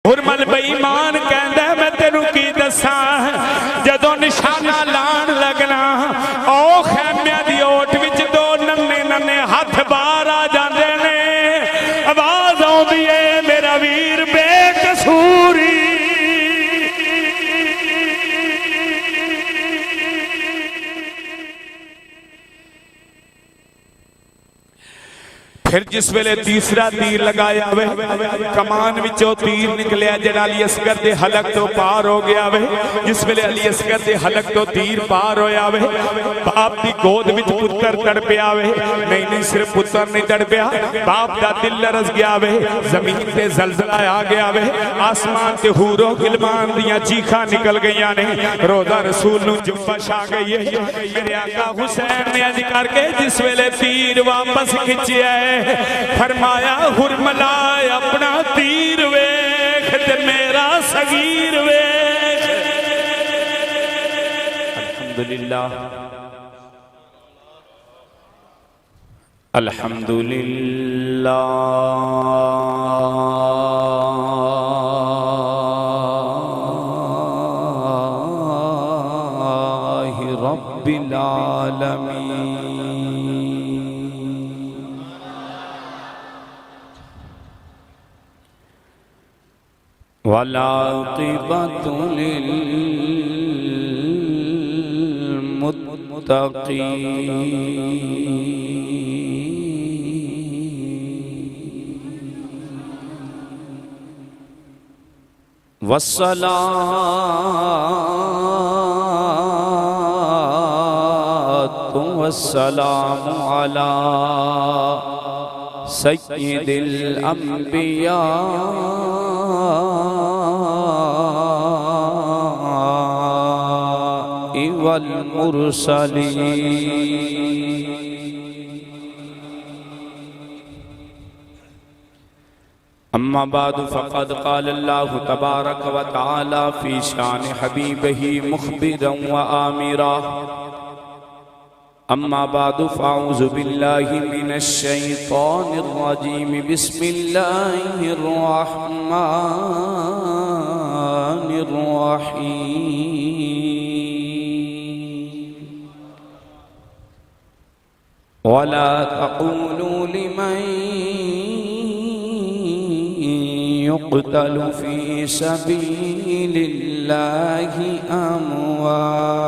حرمل بے ایمان کہندہ میں تینوں کی دساں جدوں نشانہ لان لگنا او خیمیہ دی اوٹ وچ دو ننے ننے ہاتھ باہر آ جاندے نے آواز آؤں دیئے میرا ویر بے قصوری پھر جس ویلے تیسرا تیر لگایا وے کمان وچوں تیر نکلیا جڑا علی اصغر دے حلق تو پار ہو گیا وے جس ویلے علی اصغر دے حلق تو تیر پار ہویا وے باپ دی گود وچ پتر تڑپیا وے نہیں صرف پتر نہیں تڑپیا باپ دا دل لرز گیا وے زمین تے زلزلہ آ گیا وے آسمان تے حور و غلمان دیاں چیخاں نکل گئیاں نے روضہ رسول نو جنبش آ گئی ہے میرے آقا حسین نے عرض کر کے جس ویلے تیر واپس کھچیا ہے فرمایا حرملا اپنا تیر ویکھ تے میرا صغیر ویکھ الحمدللہ الحمدللہ رب العالمین والعاقبۃ للمتقین والصلاة والسلام علی سید الانبیاء والمرسلین اما بعد فقد قال اللہ تبارک و تعالی فی شان حبیبہ مخبرا و آمرا اما بعد فاعوذ باللہ من الشیطان الرجیم بسم اللہ الرحمن الرحیم ولا تقولوا لمن يقتل في سبيل الله أموات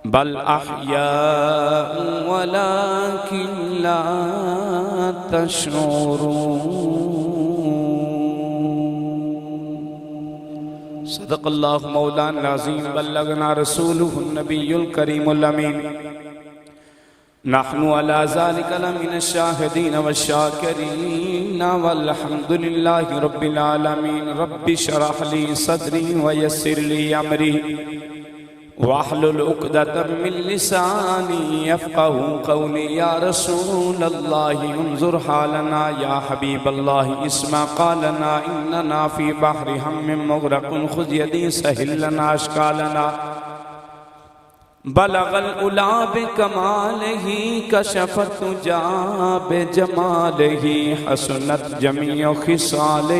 بل أحياء ولكن لا تشعرون صدق اللہ مولانا العظیم بلغنا رسولہ النبی الکریم الامین نحن على ذلك لمن الشاهدين والشاكرين والحمد لله رب العالمين رب اشرح لي صدري ويسر لي أمري واحلل عقدة من لساني يفقهوا قولي يا رسول الله انظر حالنا يا حبيب الله اسمع قالنا إننا في بحر هم مغرق خذ يدي سهل لنا أشكالنا بلغ العلا بکمالہ کشفت الدجی بجمالہ حسنت جمیع خصالہ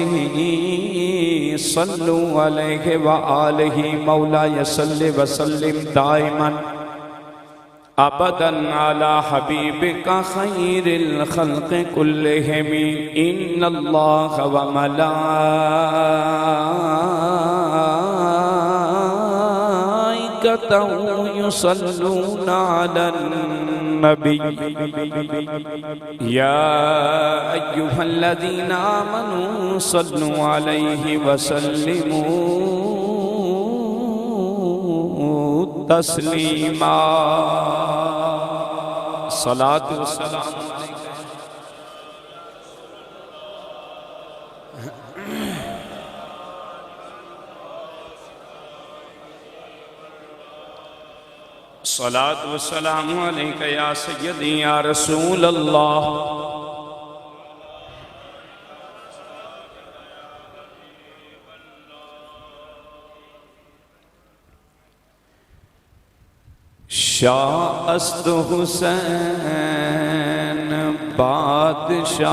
صلو علیہ وآلہ مولا صلی وسلم دائما ابدا علی حبیبک خیر الخلق کلہم ان اللہ وملائکتہ يصلون على النبي يا أيها الذين آمنوا صلوا عليه وسلموا تسليما صلاة والسلام صلاة والسلام علیکہ یا سیدی یا رسول اللہ شاہ است حسین بادشاہ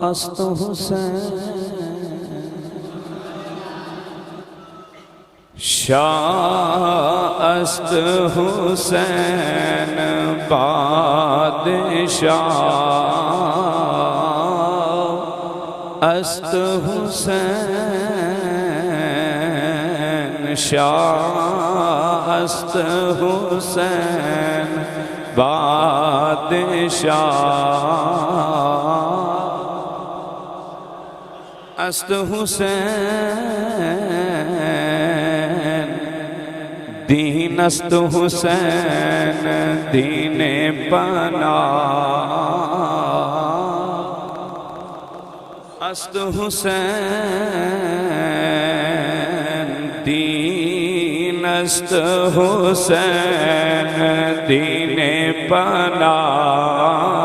است حسین شاہ است حسین بادشاہ است حسین شاہ است حسین بادشاہ است حسین دین است حسین دین پناہ است حسین دین است حسین دین پناہ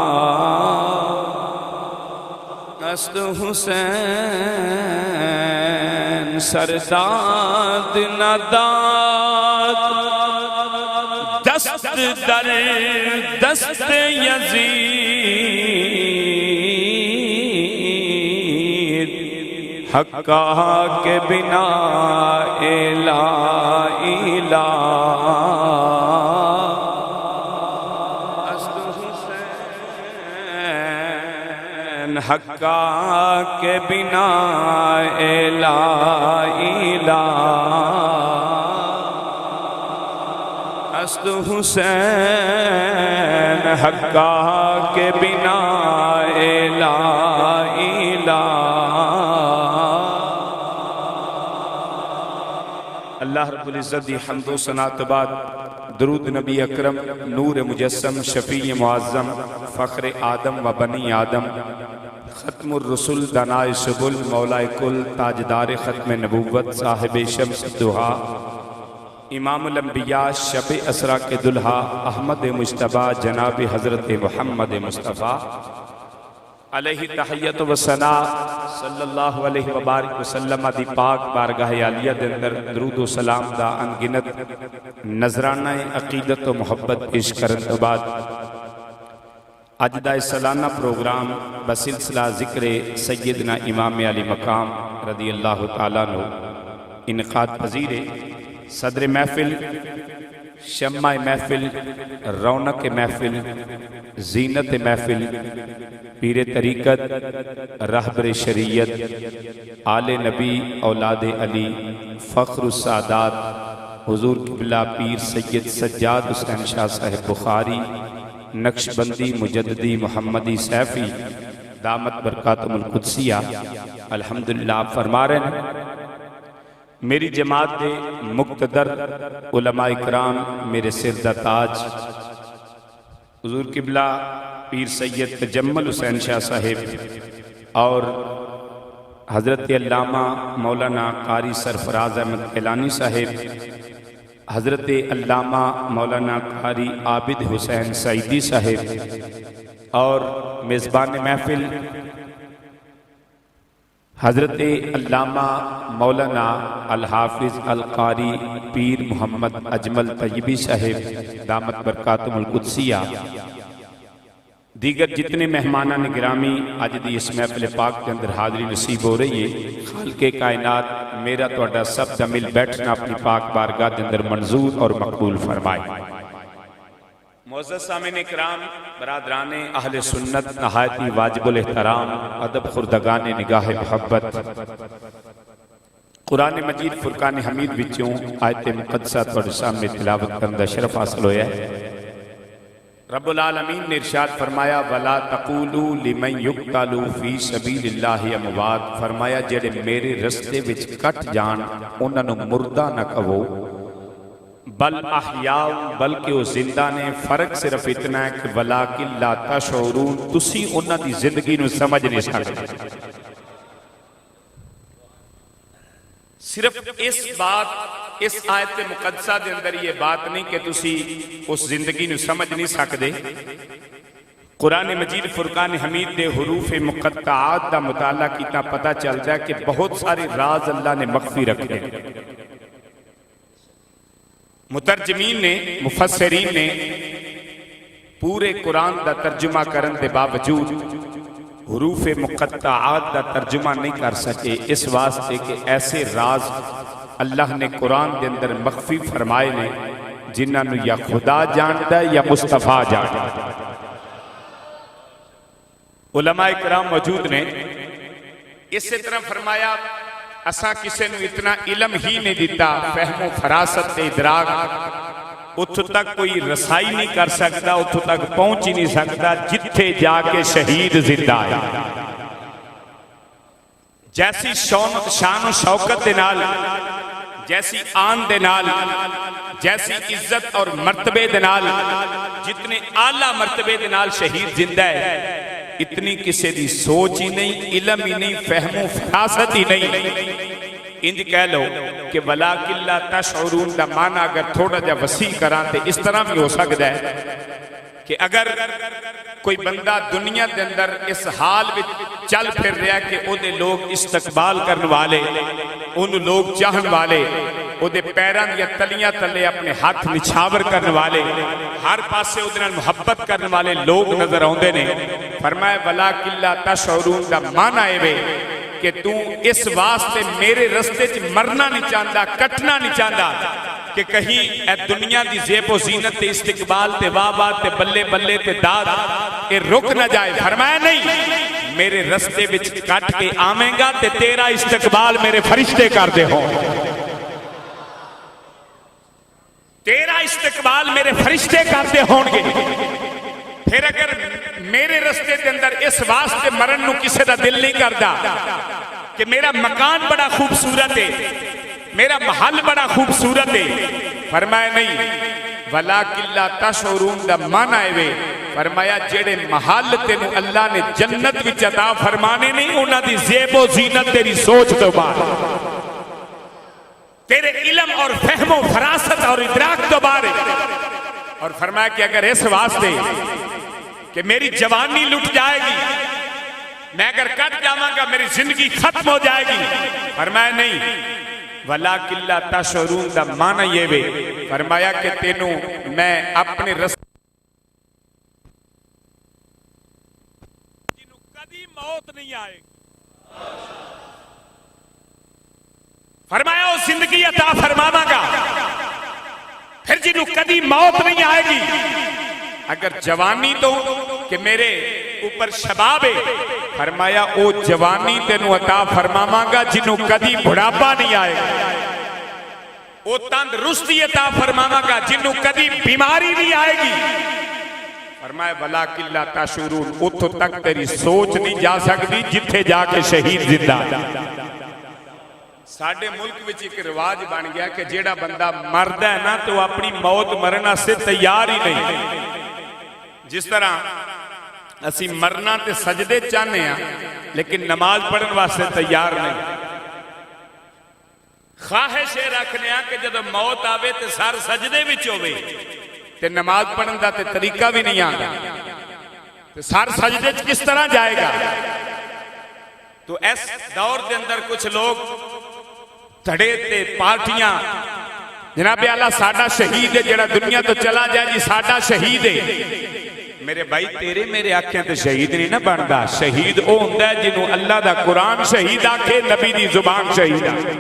است حسین سرداد نداد دست در دست یزید حقہ کے بنا لا الہ است حسین حقہ کے بنا لا الہ است حسین حقہ کے بنا لا الہ اللہ رب العزت دی حمد و ثنا تو بعد درود نبی اکرم نور مجسم شفیع معظم فخر آدم و بنی آدم ختم الرسل دنائے سبل مولا کل تاجدار ختم نبوت صاحب شمس دہا امام الانبیاء شب اسرا کے دلہا احمد مجتبی جناب حضرت محمد مصطفیٰ علیہ تحیت و ثنا صلی اللہ علیہ وبارک وسلم دی پاک بارگاہ عالیہ دے اندر درود و سلام دا انگنت نذرانہ عقیدت و محبت پیش کرن تو بعد اج دا سالانہ پروگرام بسلسلہ ذکر سیدنا امام علی مقام رضی اللہ تعالیٰ عنہ انعقاد پذیر صدر محفل شمع محفل رونق محفل زینت محفل پیر طریقت رہبر شریعت آل نبی اولاد علی فخر السادات حضور قبلہ پیر سید سجاد حسین شاہ صاحب بخاری نقشبندی مجددی محمدی سیفی دامت برکاتم القدسیہ الحمدللہ آپ فرما رہے ہیں میری جماعت دے مقتدر علماء اکرام میرے سر دا تاج حضور قبلہ پیر سید تجمل حسین شاہ صاحب اور حضرت علامہ مولانا قاری سرفراز احمد کیلانی صاحب حضرت علامہ مولانا قاری عابد حسین سعیدی صاحب اور میزبان محفل حضرت علامہ مولانا الحافظ القاری پیر محمد اجمل طیبی صاحب دامت برکاتم القدسیہ دیگر جتنے مہمانان گرامی آج دی اس محفل پاک کے اندر حاضری نصیب ہو رہی ہے خالق کائنات میرا توڑا سب دا مل بیٹھنا اپنی پاک بارگاہ کے اندر منظور اور مقبول فرمائے معزز سامعین اکرام برادران اہل سنت نہایتی واجب الاحترام ادب خردگان نگاہ محبت قرآن مجید فرقان حمید وچوں آیت مقدسہ توڑ سامنے تلاوت کرندہ شرف حاصل ہویا ہے رب العالمین نے ارشاد فرمایا وَلَا تَقُولُوا لِمَنْ يُقْتَلُوا فِي سَبِيلِ اللَّهِ اموات فرمایا جڑے میرے رستے وچ کٹ جان انہاں نوں مردہ نہ کہو بل احیاء بلکہ وہ زندہ نے فرق صرف اتنا ہے کہ وَلَاكِنْ لَا تَشْعُرُونَ تسی انہاں دی زندگی نوں سمجھ نہیں سکتے صرف اس بات اس آیت مقدسہ دے اندر یہ بات نہیں کہ تسی اس زندگی نوں سمجھ نہیں سکتے قرآن مجید فرقان حمید دے حروف مقطعات دا مطالعہ کیتا پتہ چل جائے کہ بہت سارے راز اللہ نے مخفی رکھے مترجمین نے مفسرین نے پورے قرآن دا ترجمہ کرن دے باوجود حروف مقطعات دا ترجمہ نہیں کر سکے، اس واسطے کہ ایسے راز اللہ نے قرآن دے اندر مخفی فرمائے نے جنہاں نو یا خدا جانتا ہے یا مصطفیٰ جانتا ہے۔ علماء کرام موجود نے، اسی طرح فرمایا اساں کسے نو اتنا علم ہی نہیں دیتا، فہم و فراست تے ادراک اتھو تک کوئی رسائی نہیں کر سکتا، اتھو تک پہنچ ہی نہیں سکتا جتھے جا کے شہید زندہ ہے۔ جیسی شان و شوکت دے نال، جیسی آن دے نال، جیسی عزت اور مرتبے دے نال، جتنے اعلیٰ مرتبے دے نال شہید زندہ ہے، اتنی کسی دی سوچ ہی نہیں، علم ہی نہیں، فہم و فراست ہی نہیں۔ انج کہہ لو کہ وَلَٰكِن لَا تَشْعُرُونَ دا معنی اگر تھوڑا جا وسیع کران تے اس طرح بھی ہو سکتا ہے کہ اگر کوئی بندہ دنیا دے اندر اس حال بھی چل پھر رہا ہے کہ او دے لوگ استقبال کرنے والے، ان لوگ چاہن والے، او دے پیران یا تلیاں تلے اپنے ہاتھ نچھاور کرنے والے، ہر پاسے او دے محبت کرنے والے لوگ نظر آؤندے نے، فرمائے وَلَٰكِن لَا تَشْعُرُونَ دا معنی ہے کہ تو اس واسطے میرے رستے چ مرنا نہیں چاہتا، کٹنا نہیں چاہتا کہ کہیں اے دنیا دی زیب و زینت تے استقبال تے واہ تے بلے بلے تے داد اے رک نہ جائے۔ فرمایا نہیں، میرے رستے وچ کٹ کے آویں گا تے تیرا استقبال میرے فرشتے کر دے ہوں، تیرا استقبال میرے فرشتے کر دے ہوں گے۔ پھر اگر میرے رستے دے اندر اس واسطے مرن نو کسے دا دل نہیں کردا کہ میرا مکان بڑا خوبصورت ہے، میرا محل بڑا خوبصورت ہے، فرمایا نہیں، وَلَٰكِن لَا تَشْعُرُونَ دا معنی ہے، فرمایا جڑے محل تینوں اللہ نے جنت وچ عطا فرمانے نہیں، انہاں دی زیب و زینت تیری سوچ تو بار، تیرے علم اور فہم و فراست اور ادراک تو بار۔ اور فرمایا کہ اگر اس واسطے کہ میری جوانی لٹ جائے گی، میں اگر کٹ جاواں گا میری زندگی ختم ہو جائے گی، فرمایا نہیں، وَلَٰكِن لَا تَشْعُرُونَ دا معنی یہ وے، فرمایا کہ تینوں میں اپنے رستے جنہوں کبھی موت نہیں آئے گی، فرمایا وہ زندگی عطا فرماواں گا، پھر جنہوں کبھی موت نہیں آئے گی۔ اگر جوانی تو کہ میرے اوپر شباب ہے، فرمایا او جوانی تینوں عطا فرماواں گا جنہوں کدی بڑھاپا نہیں آئے گا، او تندرستی عطا فرماواں گا جنہوں کدی بیماری نہیں آئے گی۔ فرمایا وَلَٰكِن لَا تَشْعُرُونَ، اتھوں تک تیری سوچ نہیں جا سکتی جتھے جا کے شہید زندہ۔ ساڑھے ملک وچ ایک رواج بن گیا کہ جیڑا بندہ مرد ہے نا تو اپنی موت مرنا سے تیار ہی نہیں، جس طرح اسی مرنا تے سجدے چاہنے ہیں لیکن نماز پڑھن واسطے تیار نہیں، خواہش رکھنے ہیں کہ جب موت آوے تے سار سجدے وچ ہوئے تے نماز پڑھن دا تے طریقہ بھی نہیں آگا، تے سار سجدے کس طرح جائے گا۔ تو اس دور دے اندر کچھ لوگ تھڑے تے پارٹیاں، جناب اللہ ساڈا شہید ہے جڑا دنیا تو چلا جائے جی ساڈا شہید ہے، میرے بھائی تیرے میرے آنکھیں تے شہید نہیں نہ بندا، شہید او ہوندا ہے جنہوں اللہ دا قرآن شہید آکھے، نبی دی زبان شہید آکھے۔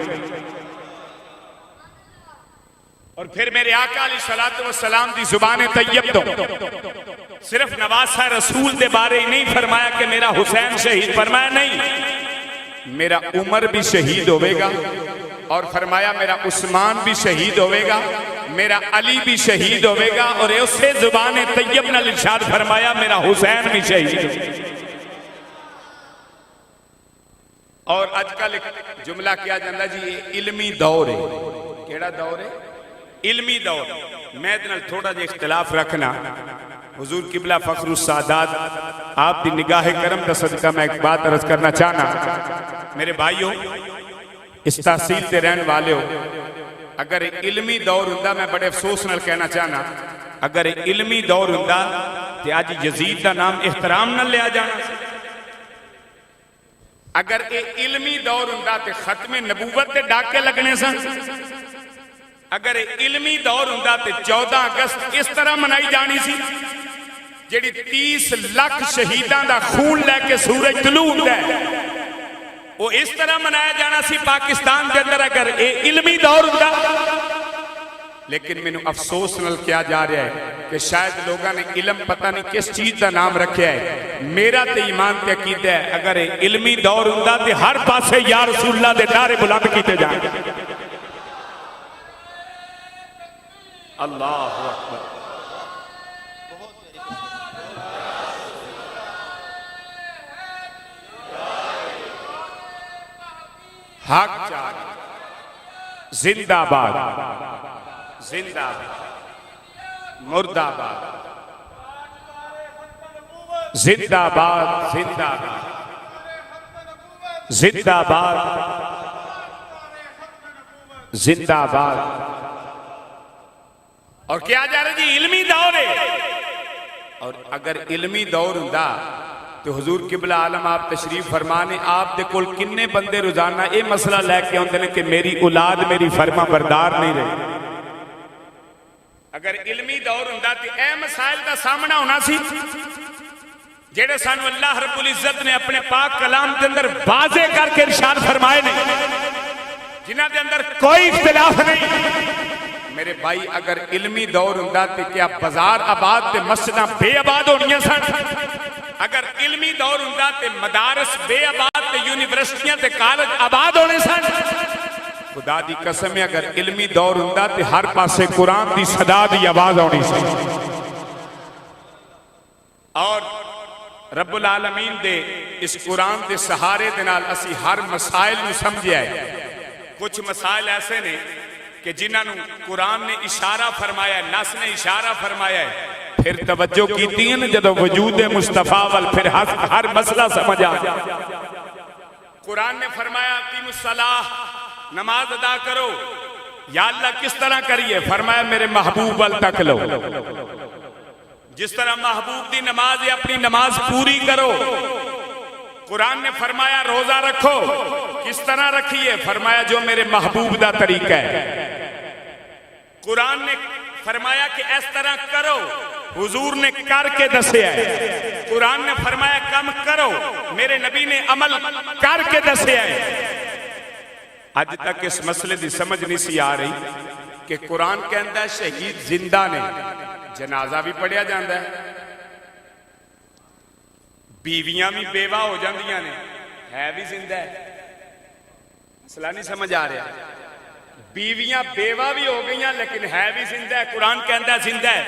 اور پھر میرے آقا علیہ السلام دی زبان طیب تو صرف نواسہ رسول دے بارے ہی نہیں فرمایا کہ میرا حسین شہید، فرمایا نہیں، میرا عمر بھی شہید ہوئے گا، اور فرمایا میرا عثمان بھی شہید ہوئے گا، میرا علی بھی شہید ہوئے گا، اور اسے زبان طیب نال ارشاد فرمایا میرا حسین بھی شہید ہوئے گا۔ اور آج کل ایک جملہ کیا جاندہ جی یہ علمی دور ہے، کیڑا دور ہے؟ علمی دور۔ میں اتنا تھوڑا جا اختلاف رکھنا، حضور قبلہ فخر السادات آپ دی نگاہ کرم کا صدقہ میں ایک بات عرض کرنا چاہنا، میرے بھائیوں اس تحصیل تے رہن والے ہو، اگر علمی دور ہوندا، میں بڑے افسوس نال کہنا چاہنا، اگر علمی دور ہوندا تے آج یزید دا نام احترام نہ لیا جانا، اگر علمی دور ہوندا تے ختم نبوت تے ڈاکے لگنے سن، اگر علمی دور ہوندا تے 14 اگست اس طرح منائی جانی سی، جیڑی 30 لاکھ شہیدان دا خون لے کے سورج طلوع ہوندا ہے وہ اس طرح منایا جانا سی پاکستان کے اندر اگر اے علمی دور ہوندا. لیکن میں نے افسوس نال کیا جا رہا ہے کہ شاید لوگاں نے علم پتہ نہیں کس چیز دا نام رکھیا ہے. میرا تے ایمان تے عقیدہ ہے اگر اے علمی دور ہوندا تے ہر پاسے یا رسول اللہ دے نعرے بلند کیتے جان. اللہ اکبر. حق چاہیے زندہ باد زندہ باد مردہ باد زندہ باد زندہ باد زندہ باد زندہ باد. اور کیا جا رہا جی علمی دور ہے. اور اگر علمی دور ہوندا تو حضور قبلہ عالم آپ تشریف فرمانے آپ دے کول کنے بندے روزانہ اے مسئلہ لے کے ہوندے نے کہ میری اولاد میری فرما بردار نہیں رہی. اگر علمی دور ہوندا تے اے مسائل دا سامنا ہونا سی جیڑے سانو اللہ رب العزت نے اپنے پاک کلام کے اندر واضح کر کے ارشاد فرمائے نے جنہ دے اندر کوئی اختلاف نہیں. میرے بھائی اگر علمی دور ہوندا تے کیا بازار آباد تے مسجداں بے آباد ہونیاں سن. اگر علمی دور ہوندا تے مدارس بے آباد تے یونیورسٹیاں تے کالج آباد ہونے سن. خدا دی قسم ہے اگر علمی دور ہوندا تے ہر پاسے قرآن دی صدا دی آواز ہونی سی. اور رب العالمین دے اس قرآن دے سہارے دے نال اسی ہر مسائل نو سمجھیا ہے. کچھ مسائل ایسے نے کہ جنہاں نو قرآن نے اشارہ فرمایا ہے نص نے اشارہ فرمایا ہے پھر توجہ کیتی ہیں جدو وجود مصطفیٰ وال پھر ہر مسئلہ سمجھ آ. قرآن نے فرمایا قیم الصلاۃ نماز ادا کرو. یا اللہ کس طرح کریے؟ فرمایا میرے محبوب وال تک لو. جس طرح محبوب دی نماز ہے اپنی نماز پوری کرو. قرآن نے فرمایا روزہ رکھو. کس طرح رکھیے؟ فرمایا جو میرے محبوب دا طریقہ ہے. قرآن نے فرمایا کہ اس طرح کرو. حضور نے کر کے دسیا ہے. قرآن نے فرمایا کم کرو. میرے نبی نے عمل کر کے دسیا ہے. آج تک اس مسئلے دی سمجھ نہیں سی آ رہی کہ قرآن کہندا ہے شہید زندہ نے جنازہ بھی پڑھیا جاندہ ہے. بیویاں بھی بیوہ ہو جاندیاں نے ہے بھی زندہ ہے. مسئلہ نہیں سمجھ آ رہا. بیویاں بیوہ بھی ہو گئیاں لیکن ہے بھی زندہ ہے. قرآن کہندا ہے زندہ ہے.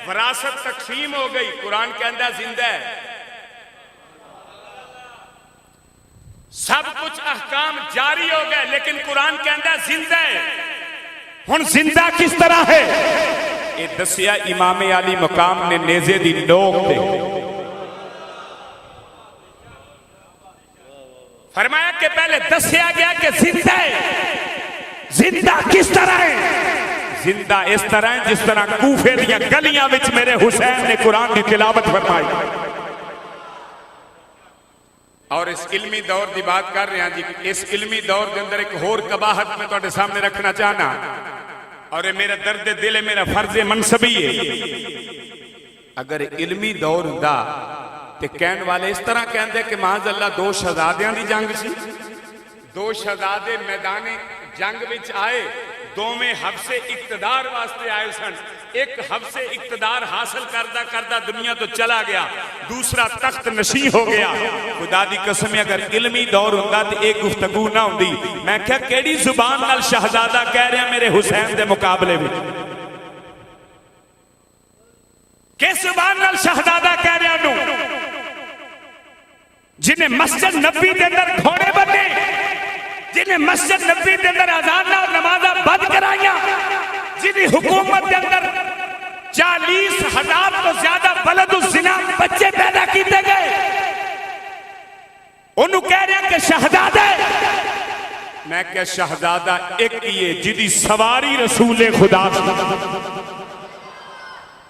وراثت تقسیم ہو گئی. قرآن کہندا ہے زندہ ہے. سب کچھ احکام جاری ہو گئے لیکن قرآن کہندا ہے زندہ ہے. ہن زندہ کس طرح ہے؟ یہ دسیا امام علی مقام نے نیزے دی نوک دے. فرمایا کہ پہلے دسیا گیا کہ زندہ ہے. زندہ کس طرح ہے؟ زندہ اس طرح ہے جس طرح کوفے دیاں گلیاں وچ میرے حسین نے قرآن کی تلاوت فرمائی. اور اس علمی دور دی بات کر رہے ہیں جی. اس علمی دور دے اندر ایک اور قباحت میں تواڈے سامنے رکھنا چاہنا اور یہ میرا درد دل ہے میرا فرض منصبی ہے. اگر علمی دور ہوندا تے کہن والے اس طرح کہندے کہ معاذ اللہ دو شہزادیاں دی جنگ سی. دو شہزادے میدان جنگ وچ آئے. دوویں حفظ اقتدار واسطے آئے سن. ایک حفظ اقتدار حاصل کردہ کردہ دنیا تو چلا گیا. دوسرا تخت نشین ہو گیا. خدا دی قسم اگر علمی دور ہوندا تے ایک گفتگو نہ ہوندی. میں کہا کیڑی زبان نال شہزادہ کہہ رہے ہیں میرے حسین دے مقابلے میں؟ کس زبان نال شہزادہ کہہ رہے ہیں جنہیں مسجد نبی دے اندر گھوڑے بنے, جنہیں مسجد نبی دے اندر اذان اور نمازاں بند کرائیاں, جنہیں حکومت دے اندر 40,000 تو زیادہ ولد الزنا بچے پیدا کیتے گئے, انہوں کہہ رہے ہیں کہ شہزادہ ہے. میں کہ شہزادہ ایک یہ جدی سواری رسول خدا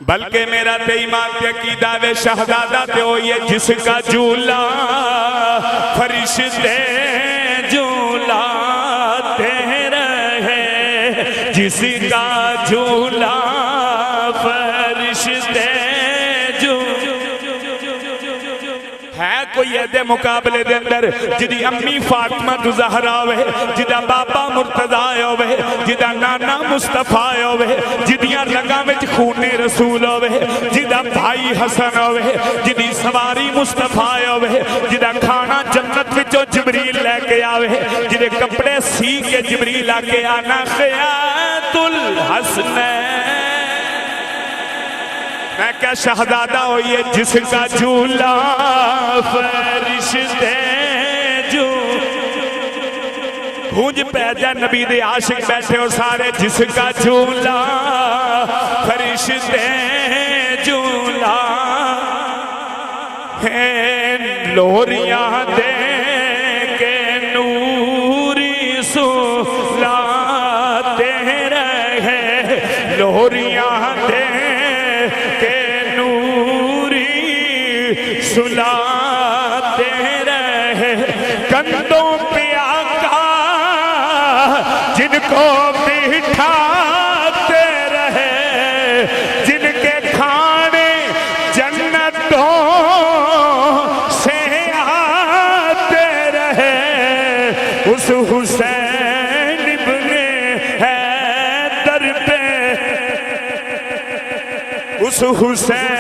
بلکہ میرا تے ایمان تے عقیدہ وے شہزادہ تے ہو یہ جس کا جھولا فرشتے جھولاتے رہے, جس کا جھولا فرشتے جھولاتے آئی دے مقابلے دے اندر جدی امی فاطمہ زہرا ہوئے جدا بابا مرتضی ہوئے جدا نانا مصطفیٰ ہوئے جدیاں رگاں وچ خون رسول ہوئے جدا بھائی حسن ہوئے جدی سواری مصطفیٰ ہوئے جدا کھانا جنت وچوں جبریل لے کے آوے جدے کپڑے سی کے جبریل آ کے آنا خیات الحسنین میں کیا شہزادہ ہوئی ہے جس کا جھولا فرشتے جو گونج پہ جا نبی دے عاشق بیٹھے اور سارے جس کا جھولا فرشتے جھولا ہیں لوریاں دے کے نوری سلاتے رہے لوریاں دے سلاتے رہے کندھوں پہ آقا جن کو بٹھاتے رہے جن کے کھانے جنتوں سے آتے رہے اس حسین ابن حیدر پہ اس حسین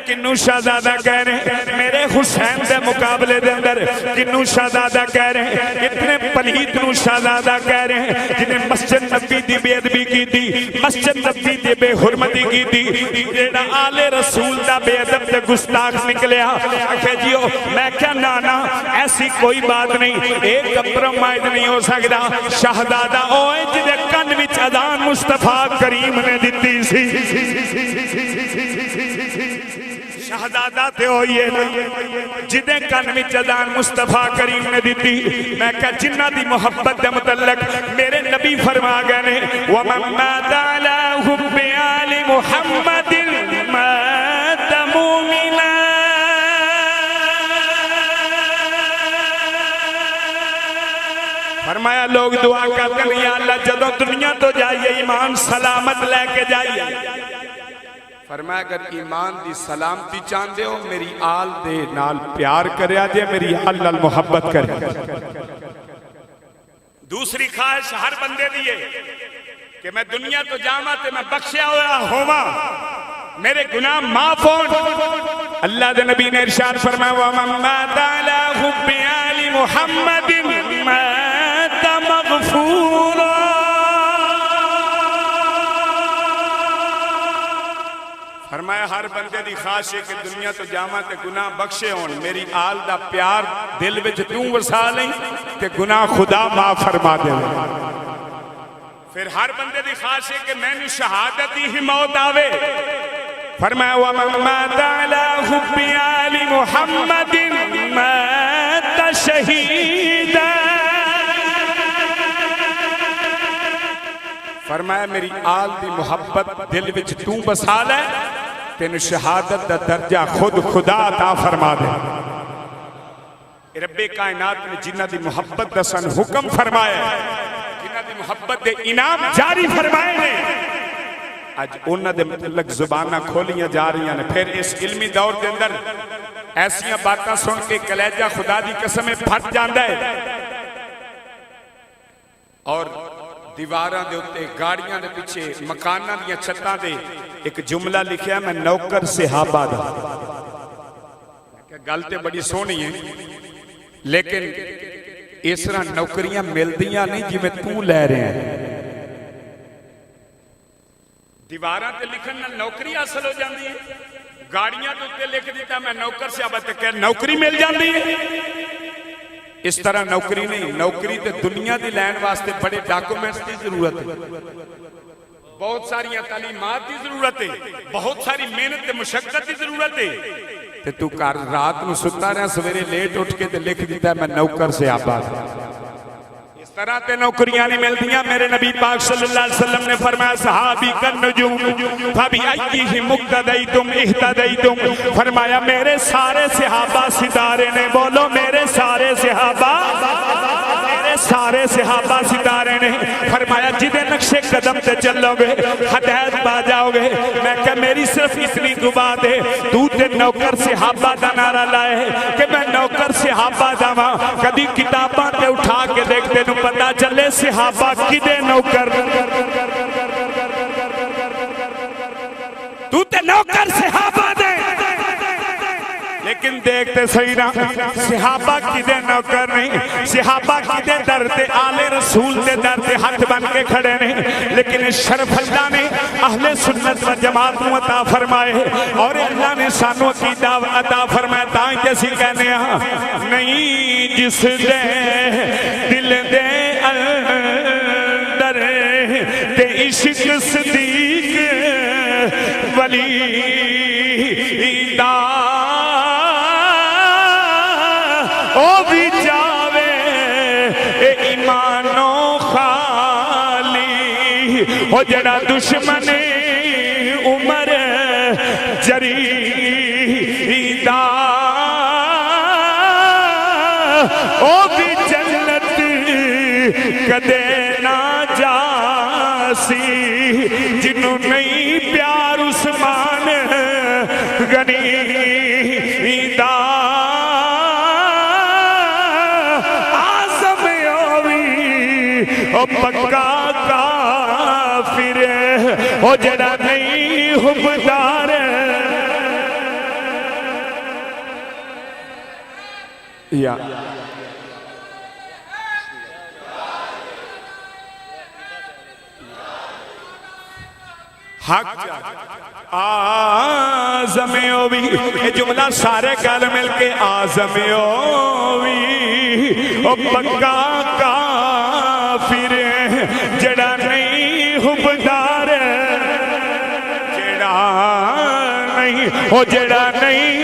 کنو شہزادہ کہہ رہے ہیں میرے حسین دے مقابلے دے اندر کنو شہزادہ کہہ رہے ہیں اتنے پلیت نو شہزادہ کہہ رہے ہیں جنہیں مسجد نبی دی بے ادبی کی تھی مسجد نبی دی بے حرمتی کی تھی جیڑا آل رسول دا بے ادب تے گستاخ نکلیا کہ جیو میں کیا نانا ایسی کوئی بات نہیں ایک کمپرومائز نہیں ہو سکتا شہزادہ اوئے جنہیں کن وچ اذان مصطفیٰ کریم نے دیتی سی شہزادہ تے ہوئی ہے جدیں کن میں اذان مصطفیٰ کریم نے دیتی میں کہا جنہ دی محبت دے متعلق میرے نبی فرما گئے نے وَمَن مَاتَ عَلَىٰ حُبِّ آلِ مُحَمَّدٍ مَاتَ مُؤْمِنًا فرمایا لوگ دعا کرتے ہیں یا اللہ جدوں دنیا تو جائیے ایمان سلامت لے کے جائیے فرمایا اگر ایمان دی سلامتی چاندے ہو میری آل دے نال پیار کریا جے میری آل نال محبت کریا دوسری خواہش ہر بندے دیئے کہ میں دنیا تو جاما تے میں بخشیا ہوا ہوا میرے گناہ معاف ہون اللہ دے نبی نے ارشاد فرمایا وَمَن مَاتَ عَلَىٰ حُبِّ آلِ مُحَمَّدٍ مَاتَ مَغْفُورًا فرمایا ہر بندے دی خواہش ہے کہ دنیا تو جاما تے گناہ بخشے ہون میری آل دا پیار دل وچ توں وسا لیں تے گناہ خدا معاف فرما دے پھر ہر بندے دی خواہش ہے کہ میں نے شہادت ہی موت آوے فرمایا وَمَن مَاتَ عَلَىٰ حُبِّ آلِ مُحَمَّدٍ مَاتَ شَهِيدًا فرمایا میری آل دی محبت دل وچ توں بسا لے تینو شہادت دا درجہ خود خدا عطا فرما دے رب کائنات نے جنہ دی محبت دا سن حکم فرمایا جنہ دی محبت دے انعام جاری فرمائے نے آج انہ دے متعلق زبانہ کھولیاں جا رہی ہیں پھر اس علمی دور دے اندر ایسیاں باتاں سن کے کلیجہ خدا دی قسمیں پھٹ جاندہ ہے اور دیواراں دے ہوتے گاڑیاں دے پیچھے مکاناں دیا چھتاں دے ایک جملہ لکھیا میں نوکر صحابہ دا گلتے بڑی سونی ہیں لیکن اس طرح نوکریاں ملدیاں نہیں جی میں تو لے رہے ہیں دیواراں تے لکھن نہ نوکری حاصل ہو جاندی ہے گاڑیاں تو تے لکھ دیتا میں نوکر صحابہ تے کہ نوکری مل جاندی ہے اس طرح نوکری نہیں نوکری تے دنیا دی لین واسطے بڑے ڈاکومنٹس کی ضرورت ہے بہت ساری تعلیمات کی ضرورت ہے بہت ساری محنت تے مشقت کی ضرورت ہے تے تو رات نو ستا رہا سویرے لیٹ اٹھ کے تے لکھ دیتا ہے میں نوکر سے آباد اس طرح تے نوکریاں نہیں ملتیاں میرے نبی پاک صلی اللہ علیہ وسلم نے فرمایا صحابی کن نجوم فبی ایہی مقتدیتم اہتدیتم فرمایا میرے سارے صحابہ ستارے نے بولو میرے سارے صحابہ میرے سارے صحابہ ستارے نے فرمایا جدے نقشے قدم تے چلو گے ہدایت پا جاؤ گے. میں کہ میری صرف اتنی دعا دے تو تے نوکر صحابہ دا نعرہ لائے کہ میں نوکر صحابہ دا ماں کدی کتاباں تے اٹھا کے دیکھتے نو پتا چلے صحابہ کدے نوکر تو تے نوکر صحابہ دے لیکن دیکھتے صحیح نا صحابہ کدے نوکر نہیں صحابہ کدے در تے آل رسول دے در تے ہاتھ بن کے کھڑے نہیں لیکن شرف اللہ نے اہل سنت و جماعت کو عطا فرمائے اور اللہ نے سانو عقیدہ عطا فرمائے تائیں جیسی کہنے ہاں نہیں جس دے دل دے اندر تے عشق صدیق ولی دا او بھی جاوے ایمانو خالی او جڑا دشمن عمر جریدہ او بھی جنت کدے نہ جاسی جنہوں نہیں پیار عثمان غنی پکا کافر او جڑا نہیں حبدار یا حق آزمیوی یہ جملہ سارے گل مل کے آزمیوی او پکا کافر جڑا نہیں حبدار جڑا نہیں او جڑا نہیں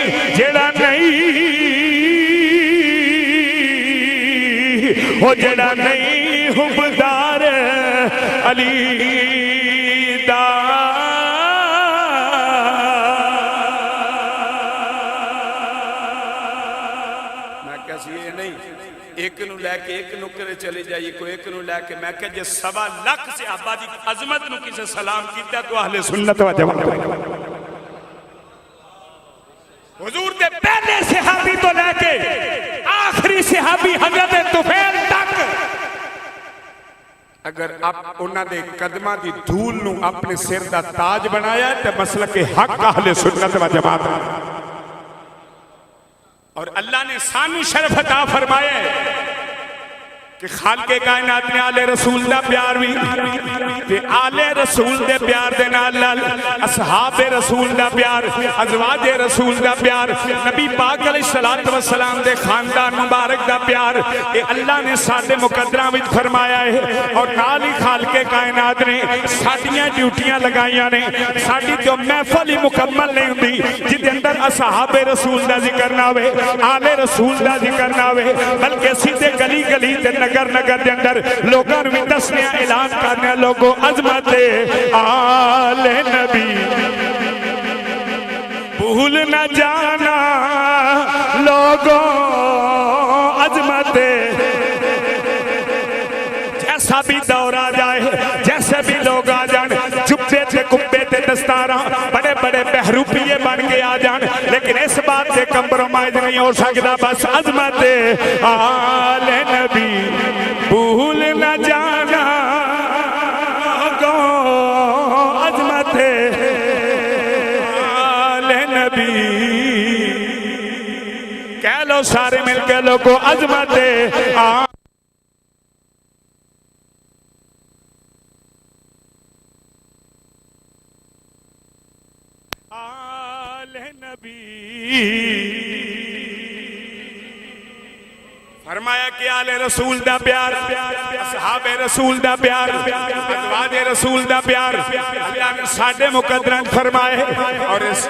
او جڑا نہیں حبدار علی دا ایک نو لے کے ایک نکرے چلے جائیے کوئی ایک نو لے کے میں کہ جس 1.25 لاکھ سے آبادی عظمت نو کسے سلام کیتا تو اہل سنت و جماعت حضور دے پہلے صحابی تو لے کے آخری صحابی حضرت طفیل تک اگر آپ انہاں دے قدمہ دی دھول نو اپنے سر دا تاج بنایا ہے تو مسلک حق اہل سنت و جماعت اور اللہ نے سانو شرف عطا فرمایا ہے کہ خالق کائنات نے آل رسول دا پیار بھی تے آل رسول دے پیار دے نال اصحاب رسول دا پیار ازواج رسول دا پیار نبی پاک علیہ السلام دے خاندان مبارک دا پیار اے اللہ نے ساڈے مقدراں وچ فرمایا ہے اور نال ہی خالق کائنات نے ساڈیاں ڈیوٹیاں لگائیاں نے ساڈی جو محفل ہی مکمل نہیں ہوندی جدے اندر اصحاب رسول دا ذکر نہ ہوئے آل رسول دا ذکر نہ ہوئے بلکہ سیدھے گلی گلی تے نگر دے اندر لوگاں بھی دسنے اعلان کرنے لوگوں عظمت آل نبی بھول نہ جانا لوگوں عظمت جیسا بھی دور آ جائے جیسے بھی لوگ آ جان چپے تے کپے تے دستاراں بڑے بڑے بہروپیے بن کے آ جان لیکن اس بات سے کمپرومائز نہیں ہو سکتا بس عظمت آل نبی بھول نہ جانا گو عظمت آل نبی کہہ لو سارے مل کے لوگو عظمت آل نبی فرمایا کہ آل رسول دا پیار اصحاب رسول دا پیار ازواج رسول دا پیار اللہ نے ساڈے مقدران فرمائے اور اس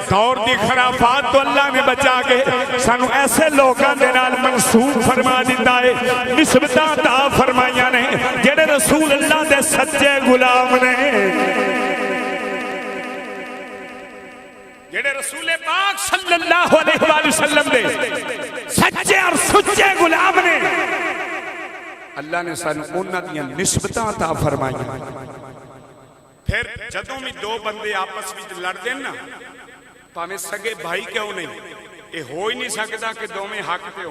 دور دی خرافات تو اللہ نے بچا کے سانو ایسے لوگاں دے نال منسوب فرما دیتا ہے نسبتاں عطا فرمائیاں نے جڑے رسول اللہ دے سچے غلام نے جڑے رسول پاک صلی اللہ علیہ وآلہ وسلم دے سچے اور سچے غلام نے اللہ نے سانو انہاں دیاں نسبتاں عطا فرمائیاں پھر جدوں بھی دو بندے آپس وچ لڑدے نا پاویں سگے بھائی کیوں نہیں یہ ہو ہی نہیں سکتا کہ دوویں حق تے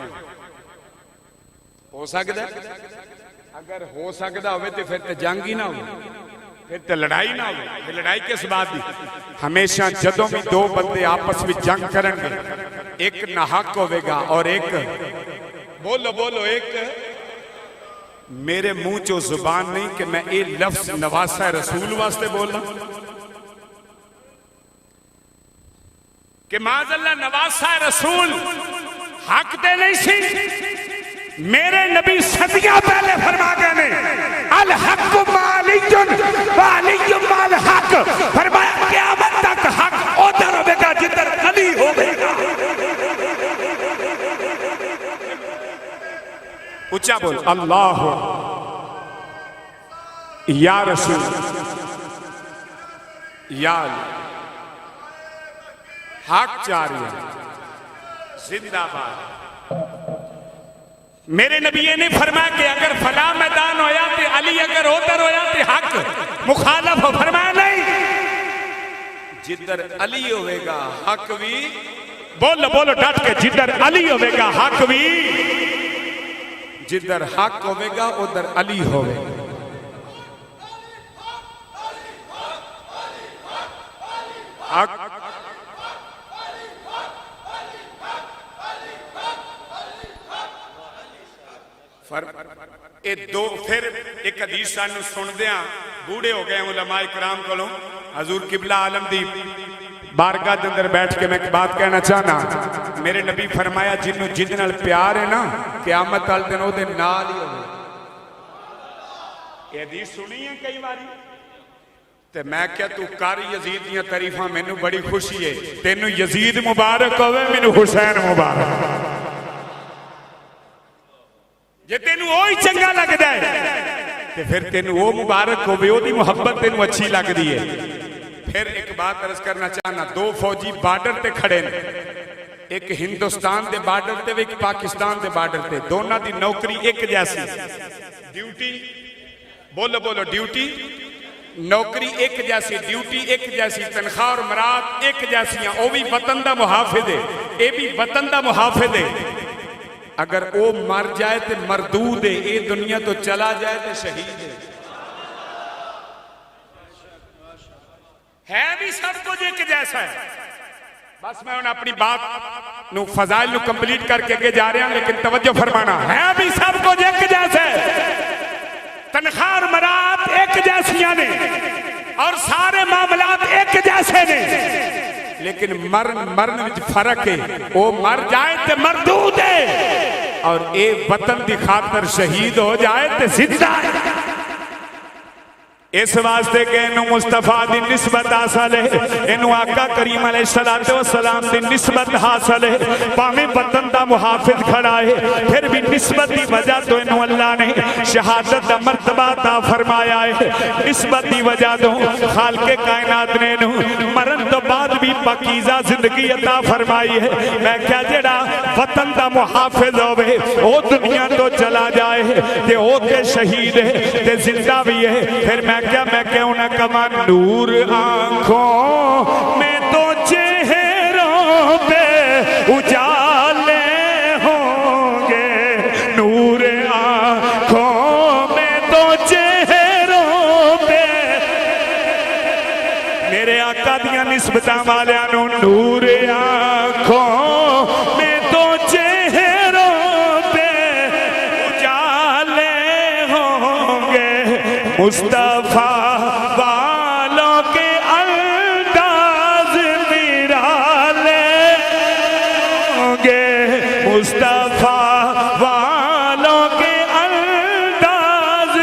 ہو سکتا اگر ہو سکتا ہوئے تو پھر تے جنگ ہی نہ ہو پھر تے لڑائی نہ ہو پھر لڑائی کس بات دی ہمیشہ جدوں بھی دو بندے آپس میں جنگ کرن گے ایک ناحق ہوئے گا اور ایک بولو ایک میرے منہ چو زبان نہیں کہ میں اے لفظ نواسہ رسول واسطے بولنا کہ معاذ اللہ نواسہ رسول حق دے نہیں سی میرے نبی صدیہ پہلے فرما گئے نے الحق مالیجن والی مال حق فرمایا قیامت تک حق ادھر ہوئے گا جدھر علی ہوئے گا اچھا بول اللہ یا رسول یا حق جاری ہے زندہ باد میرے نبی یہ نہیں فرمایا کہ اگر فلاں میدان ہویا تو علی اگر ادھر ہویا تو حق مخالف ہو فرمایا نہیں جدھر علی ہوئے گا حق بھی بولو ڈٹ کے جدھر علی ہوئے گا حق بھی جدھر حق ہوئے گا ادھر علی ہوئے گا حق اے دو پھر ایک حدیث سانو سن دیاں بوڑے ہو گئے علماء کرام کولوں حضور قبلہ عالم دی بارگاہ دے اندر بیٹھ کے میں ایک بات کہنا چاہنا میرے نبی فرمایا جنوں جن نال پیار ہے نا قیامت والے دن او دے نال ہی ہوے یہ حدیث سنی ہے کئی باری تے میں کیا تو کر یزید دیاں تعریفاں مینوں بڑی خوشی ہے تینوں یزید مبارک ہوے مینوں حسین مبارک جے تینوں وہی چنگا لگدا ہے تے پھر تینوں وہ مبارک ہوے او دی محبت تینوں اچھی لگدی ہے پھر ایک بات عرض کرنا چاہنا دو فوجی بارڈر تے کھڑے نے ایک ہندوستان دے بارڈر تے ایک پاکستان دے بارڈر تے دونوں دی نوکری ایک جیسی ڈیوٹی بولو ڈیوٹی نوکری ایک جیسی ڈیوٹی ایک جیسی تنخواہ اور مراد ایک جیسی ہیں وہ بھی وطن دا محافظ ہے اے بھی وطن دا محافظ ہے اگر او مر جائے تے مردود ہے اے دنیا تو چلا جائے تے شہید ہے بھی سب کچھ ایک جیسا ہے بس میں انہیں اپنی بات نو فضائل نو کمپلیٹ کر کے جا رہے ہیں لیکن توجہ فرمانا ہے بھی سب کچھ ایک جیسا ہے تنخواہ اور مراد ایک جیسیاں نے اور سارے معاملات ایک جیسے نے لیکن مرن وچ فرق ہے وہ مر جائے تے مردود ہے اور اے وطن دی خاطر شہید ہو جائے تے زندہ ہے اس واسطے کہ انہوں مصطفیٰ دی نسبت حاصل ہے انہوں آقا کریم علیہ السلام دی نسبت حاصل ہے پاویں وطن دا محافظ کھڑا ہے پھر بھی نسبت دی وجہ تو انہوں اللہ نے شہادت دا مرتبہ عطا فرمایا ہے نسبت دی وجہ تو خالق کائنات نے انہوں مرن تو بعد بھی پاکیزہ زندگی عطا فرمائی ہے میں کیا جڑا وطن دا محافظ ہوئے او دنیا تو چلا جائے تے او کے شہید ہے تے زندہ بھی ہے پھر میں کہوں نہ کما نور آنکھوں میں تو چہروں پہ اجالے ہوں گے نور آنکھوں میں تو چہروں پہ میرے آقا دیاں نسبتاں والیاں نور آنکھوں میں تو چہروں پہ اجالے ہوں گے مصطفیٰ والوں کے انداز نرالے ہوں گے مصطفیٰ والوں کے انداز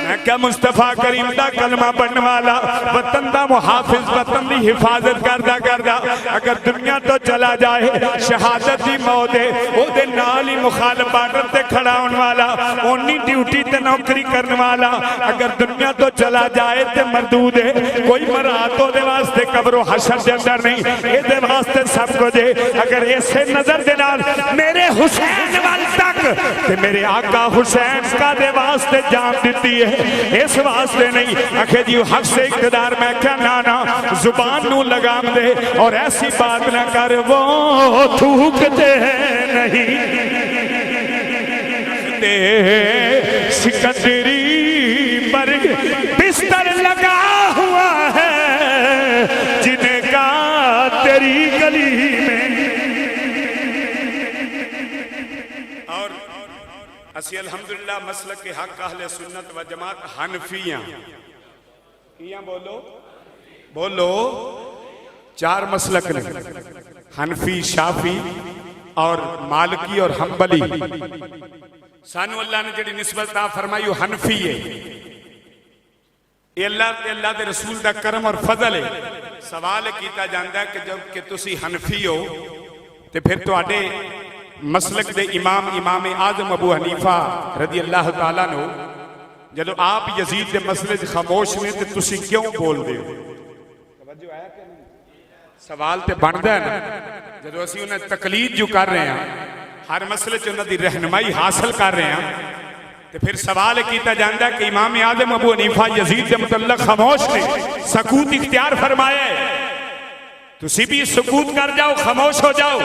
میں کیا مصطفیٰ کریم دا کلمہ پڑھنے والا وطن دا محافظ وطن دی حفاظت کردہ اگر دنیا تو چلا جائے شہادت دی موت ہے وہ دے نال ہی مخالف بارڈر تے کھڑا ہونے والا اونی ڈیوٹی تے نوکری کرنے والا اگر دنیا تو چلا جائے تے مردود ہے کوئی مراد تو دے واسطے قبر و حشر دے اندر نہیں، اے دے واسطے سب کو جے اگر ایسے نظر دے نال میرے حسین وال تک تے میرے آقا حسین کا دے واسطے جان دیتی ہے، اس واسطے نہیں اکھے جی حق سے اقتدار میں کیا نانا زبان نو لگام دے اور ایسی بات نہ کر وہ تھوکتے ہیں نہیں سکندری پر بستر لگا ہوا ہے جن کا تیری گلی میں. اور اسی الحمدللہ مسلک کے حق اہل سنت و جماعت حنفیاں کیاں بولو بولو چار مسلک نے حنفی شافی اور مالکی اور حنبلی. سانو اللہ نے جڑی نسبت عطا فرمائی وہ حنفی ہے. یہ اللہ دے رسول دا کرم اور فضل ہے. سوال کیتا جاندا ہے کہ جب کہ تسی حنفی ہو تے پھر تواڈے مسلک دے امام اعظم ابو حنیفہ رضی اللہ تعالیٰ نے جدو آپ یزید دے مسئلے سے خاموش نے تے تسی کیوں بول دے ہو؟ سوال تے بندا ہے نا جدو اسی انہیں تقلید جو کر رہے ہیں ہر مسئلے سے انہیں دی رہنمائی حاصل کر رہے ہیں تو پھر سوال کیتا جاندا ہے کہ امام اعظم ابو حنیفہ یزید کے متعلق خاموش نے سکوت اختیار فرمایا ہے، تسی بھی سکوت کر جاؤ خاموش ہو جاؤ.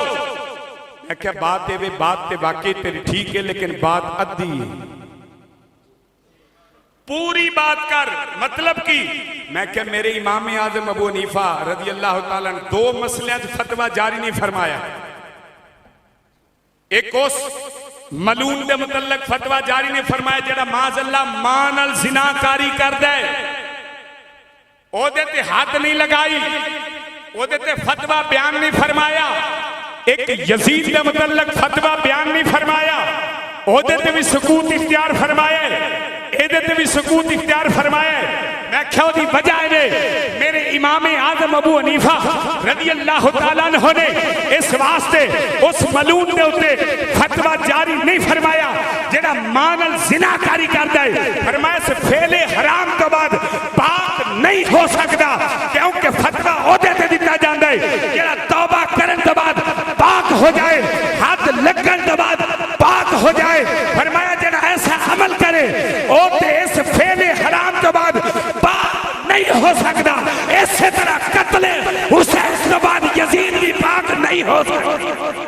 میں کہا بات تے واقعی تیری ٹھیک ہے لیکن بات ادھی ہے، پوری بات کر مطلب کی. میں کہ میرے امام اعظم ابو حنیفہ رضی اللہ تعالیٰ نے دو مسئلے فتویٰ جاری نہیں فرمایا. ایک اس ملعون دے متعلق فتویٰ جاری نہیں فرمایا جڑا معاذ اللہ مان الزنا کاری کر دے، او دے تے ہاتھ نہیں لگائی، او دے تے فتویٰ بیان نہیں فرمایا. ایک یزید دے متعلق فتویٰ بیان نہیں فرمایا، او دے تے بھی سکوت اختیار فرمایا، اے دے تے بھی سکوت اختیار فرمایا. میں کہو دی وجہ ہے میرے امام اعظم ابو حنیفہ رضی اللہ تعالیٰ عنہ نے اس واسطے اس ملعون دے ہوتے فتویٰ جاری نہیں فرمایا جڑا مان الزنا کاری کرتا ہے. فرمایا سے فعل حرام تو بعد پاک نہیں ہو سکتا کیونکہ فتویٰ عہدے تے دیتا جاندا ہے جڑا توبہ کرن تو بعد پاک ہو جائے، ہاتھ لگن تو بعد پاک ہو جائے. فرمایا جڑا ایسا عمل کرے عہدے اس فعل حرام تو بعد پاک نہیں ہو سکتا. اسی طرح قتل حسین کے بعد یزید بھی پاک نہیں ہو سکتا.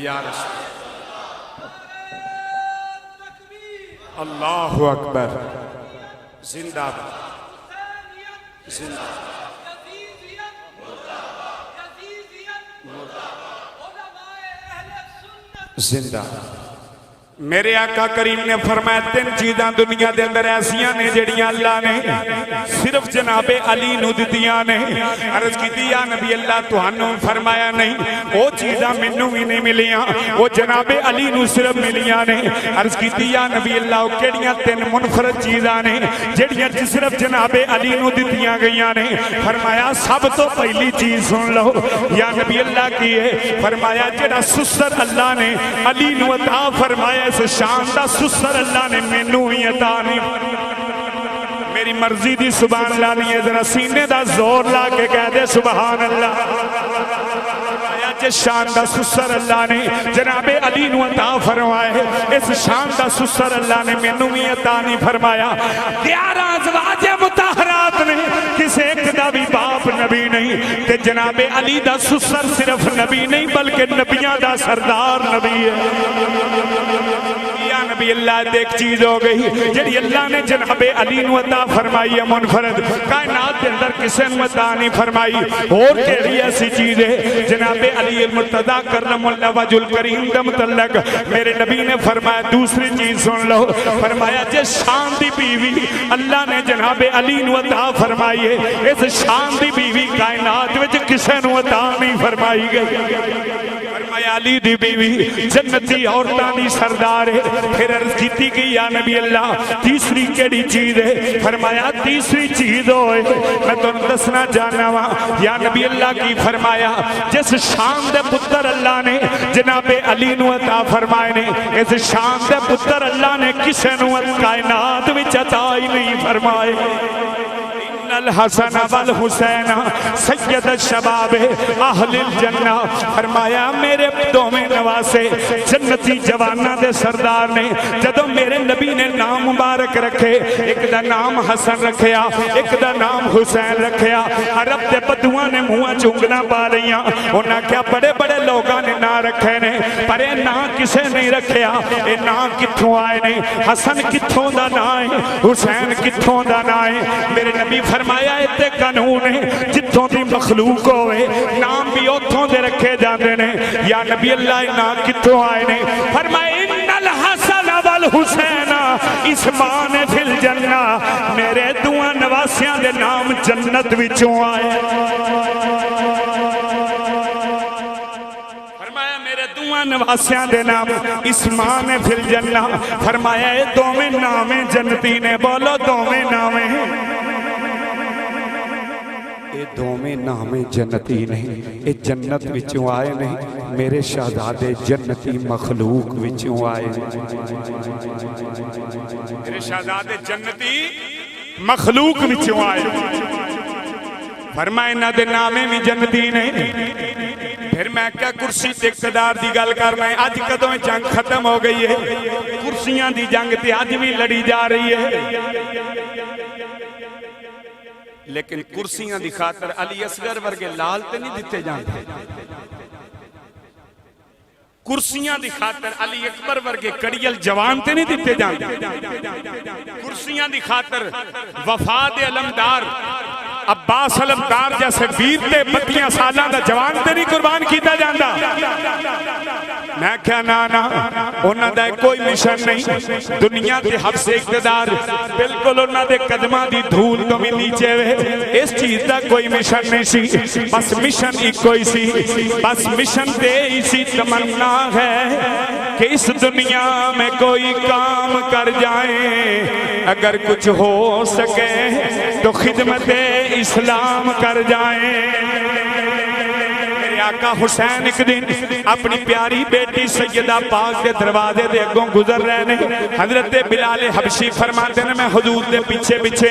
یا رسول اللہ اکبر، زندہ زندہ زندہ. میرے آقا کریم نے فرمایا تین چیزاں دنیا دے اندر ایسیاں نے جڑیاں اللہ نے صرف جناب علی نو دتیاں نے. عرض کی یا نبی اللہ تہانوں فرمایا نہیں وہ چیزاں مینوں بھی نہیں ملیاں، وہ جناب علی نو صرف ملیاں نے. عرض کی یا نبی اللہ وہ کیڑیاں تین منفرد چیزاں نے جڑیاں صرف جناب علی نو دتیاں گئیاں نے. فرمایا سب تو پہلی چیز سن لو یا نبی اللہ کی ہے. فرمایا جڑا سسر اللہ نے علی نو عطا فرمایا اس شان دا سسر اللہ نے مینوں ہی عطا نہیں. میری مرضی دی سبحان اللہ نہیں ہے، ذرا سینے دا زور لا کے کہہ دے سبحان اللہ. جس شان دا سسر اللہ نے جناب علی نو عطا فرمایا اس شان دا سسر اللہ نے مینوں بھی عطا نہیں فرمایا. 11 ازواج مطہرات نے کسی ایک دا بھی باپ نبی نہیں تے جناب علی دا سسر صرف نبی نہیں بلکہ نبیاں دا سردار نبی ہے. یا نبی اللہ ایک چیز ہو گئی جڑی اللہ نے جناب علی نو عطا فرمائی ہے منفرد، کائنات کے اندر کسی نے عطا نہیں فرمائی. اور کیڑی ایسی چیز ہے جناب علی المرتضیٰ کرم اللہ وجہ الکریم دا متعلق میرے نبی نے فرمایا دوسری چیز سن لو. فرمایا جس شان دی بیوی اللہ نے جناب علی نو عطا فرمائی ہے اس شان دی بیوی کائنات وچ کسی نو عطا نہیں فرمائی گئی. علی دی بیوی جنتی عورتاں دی سردار ہے. پھر عرض کیتی کہ یا نبی اللہ تیسری کیڑی چیز ہے؟ فرمایا تیسری چیز ہوئے میں تمہیں دسنا جانا وا یا نبی اللہ کی. فرمایا جس شان دے پتر اللہ نے جناب علی نو عطا فرمائے نے اس شان دے پتر اللہ نے کسے نو کائنات وچ عطا ہی نہیں فرمائے. الحسن والحسین سید الشباب اہل الجنہ. فرمایا میرے دوویں نواسے جنتی جواناں دے سردار نے. جدوں میرے نبی نے نام مبارک رکھے ایک دا نام حسن رکھیا ایک دا نام حسین رکھیا. عرب دے بدواں نے منہ چونگنا پا لیاں. انہاں کیا بڑے بڑے لوگاں نے نام رکھے نے پر اے نام کسے نہیں رکھیا. اے نام کتھوں آئے نے؟ حسن کتھوں دا نام ہے؟ حسین کتھوں دا نام ہے؟ میرے نبی فرمایا اتنے قانون ہے جتوں دی مخلوق ہوئے نام بھی اتھوں دے رکھے جاندے نے. یا نبی اللہ نام کتھوں آئے نے؟ فرمایا ان الحسن والحسین اسمان فی الجنہ. میرے دوہاں نواسیاں دے نام جنت وچوں آئے. فرمایا میرے دوہاں نواسیاں دے نام اسمان فی الجنہ. فرمایا اے دوویں نامیں جنتی نے. بولو دوویں نامیں دوویں نامے جنتی نہیں. اے جنت وچوں آئے نہیں. میرے شہزادے جنتی مخلوق وچوں آئے. میرے شہزادے جنتی مخلوق وچوں آئے. فرمائے نہ دے نامے بھی جنتی نہیں. پھر میں کیا کرسی تے اقتدار دی گل کرنا ہے. آج کدوں جنگ ختم ہو گئی ہے. کرسیاں دی جنگ تے آج بھی لڑی جا رہی ہے. لیکن کرسیاں دی خاطر علی اصغر ورگے لال تے نہیں دیتے جاندے. کرسیاں دی خاطر علی اکبر ورگے کڑیل جوان تے نہیں دیتے جاندے. کرسیاں دی خاطر وفاد علمدار عباس علمدار جیسے ویر تے 32 سالاں دا جوان تے نہیں قربان کیتا جاندا. میں کیا نانا انہاں دا کوئی مشن نہیں. دنیا تے حبس اقتدار بالکل انہاں دے قدماں دی دھول تو بھی نیچے وے. اس چیز دا کوئی مشن نہیں سی. بس مشن ایک کوئی سی. بس مشن تے اسی تمنا ہے کہ اس دنیا میں کوئی کام کر جائیں. اگر کچھ ہو سکے تو خدمت اسلام کر جائیں. میرے آقا حسین ایک دن اپنی پیاری بیٹی سیدہ پاک کے دروازے دے اگوں گزر رہے نے. حضرت بلال حبشی فرماتے ہیں میں حضور دے پیچھے پیچھے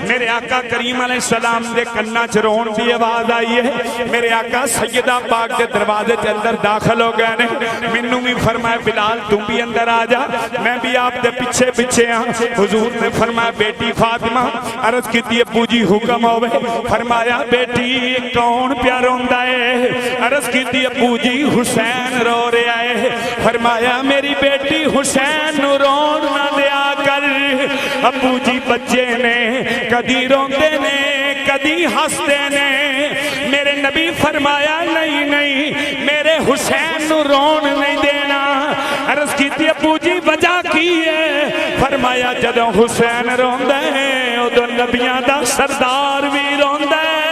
میرے آقا کریم علیہ السلام دے کناں چ رون دی آواز آئی ہے. میرے آقا سیدہ پاک دے دروازے کے اندر داخل ہو گئے نے. مینوں بھی فرمایا بلال تم بھی اندر آ جا میں بھی آپ دے پیچھے پیچھے حضور نے فرمایا بیٹی فاطمہ عرض کیتی ابو جی حکم ہوے. فرمایا بیٹی کون پیا روندا ہے؟ عرض کیتی ابو جی حسین رو رہا ہے. فرمایا میری بیٹی حسین نو رون نہ دیا کر. ابو جی بچے نے کدی روندے نے کدی ہستے نے. میرے نبی فرمایا نہیں نہیں میرے حسین نو رون نہیں دینا. عرض کیتی ابو جی وجہ کی ہے؟ فرمایا جدوں حسین روندا ہے ادوں نبیاں دا سردار بھی روندا ہے.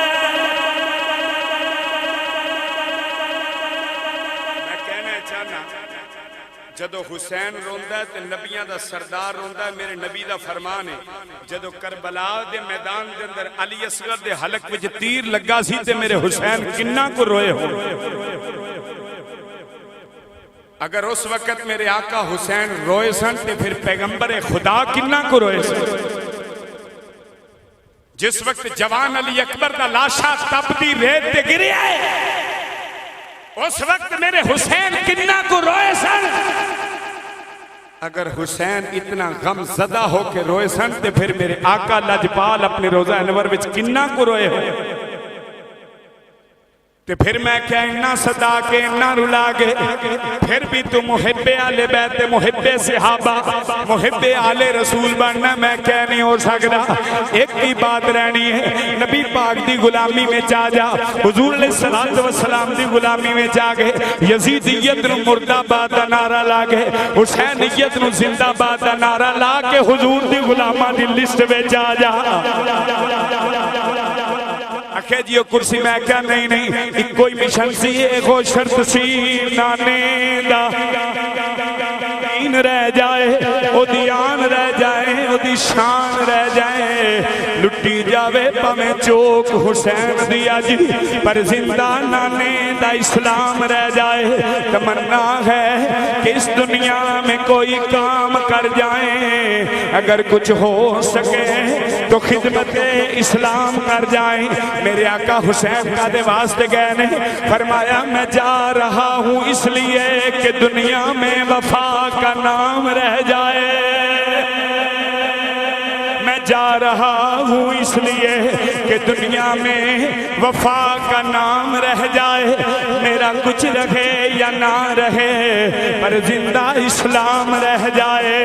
جدو حسین روندا ہے تے نبیاں دا سردار روندا ہے. میرے نبی دا فرمان ہے جدو کربلا دے میدان دے اندر علی اصغر دے حلق وچ تیر لگا سی تے میرے حسین کنا کو روئے ہو. اگر اس وقت میرے آقا حسین روئے سن تے پھر پیغمبر خدا کنا کو روئے سن. جس وقت جوان علی اکبر دا لاشا تپتی ریت تے گریا ہے اس وقت میرے حسین کنا کو روئے سن. اگر حسین اتنا غم زدہ ہو کے روئے سن تے پھر میرے آقا لجپال اپنے روزہ انور وچ کنا کو روئے ہو. تے پھر میں کیا انہا صدا کے انہا رلا کے پھر بھی تو محب آل بیت محب صحابہ محب آل رسول بننا میں کیا نہیں ہو سکتا. ایک بھی بات رہنی ہے نبی پاک دی غلامی میں چا جا. حضور علیہ السلام دی غلامی میں چا گئے. یزیدیت نو مردہ باد دا نعرہ لا گئے. حسینیت نو زندہ باد دا نعرہ لا کے حضور دی غلامہ دی لسٹ میں چا جا. آکھے جی وہ کرسی میں کیا نہیں نہیں ایک کوئی مشن سی ایک وہ شرط سی نانے دا دین رہ جائے او دیان رہ جائے او دی شان رہ جائے لٹی جاوے پمیں چوک حسین دیا جی پر زندہ نانے دا اسلام رہ جائے تمنا ہے کہ اس دنیا میں کوئی کام کر جائیں اگر کچھ ہو سکے تو خدمت اسلام کر جائیں میرے آقا حسین کا دے واسطے گئے نے فرمایا میں جا رہا ہوں اس لیے کہ دنیا میں وفا کا نام رہ جائے میں جا رہا ہوں اس لیے کہ دنیا میں وفا کا نام رہ جائے میرا کچھ رہے یا نہ رہے پر زندہ اسلام رہ جائے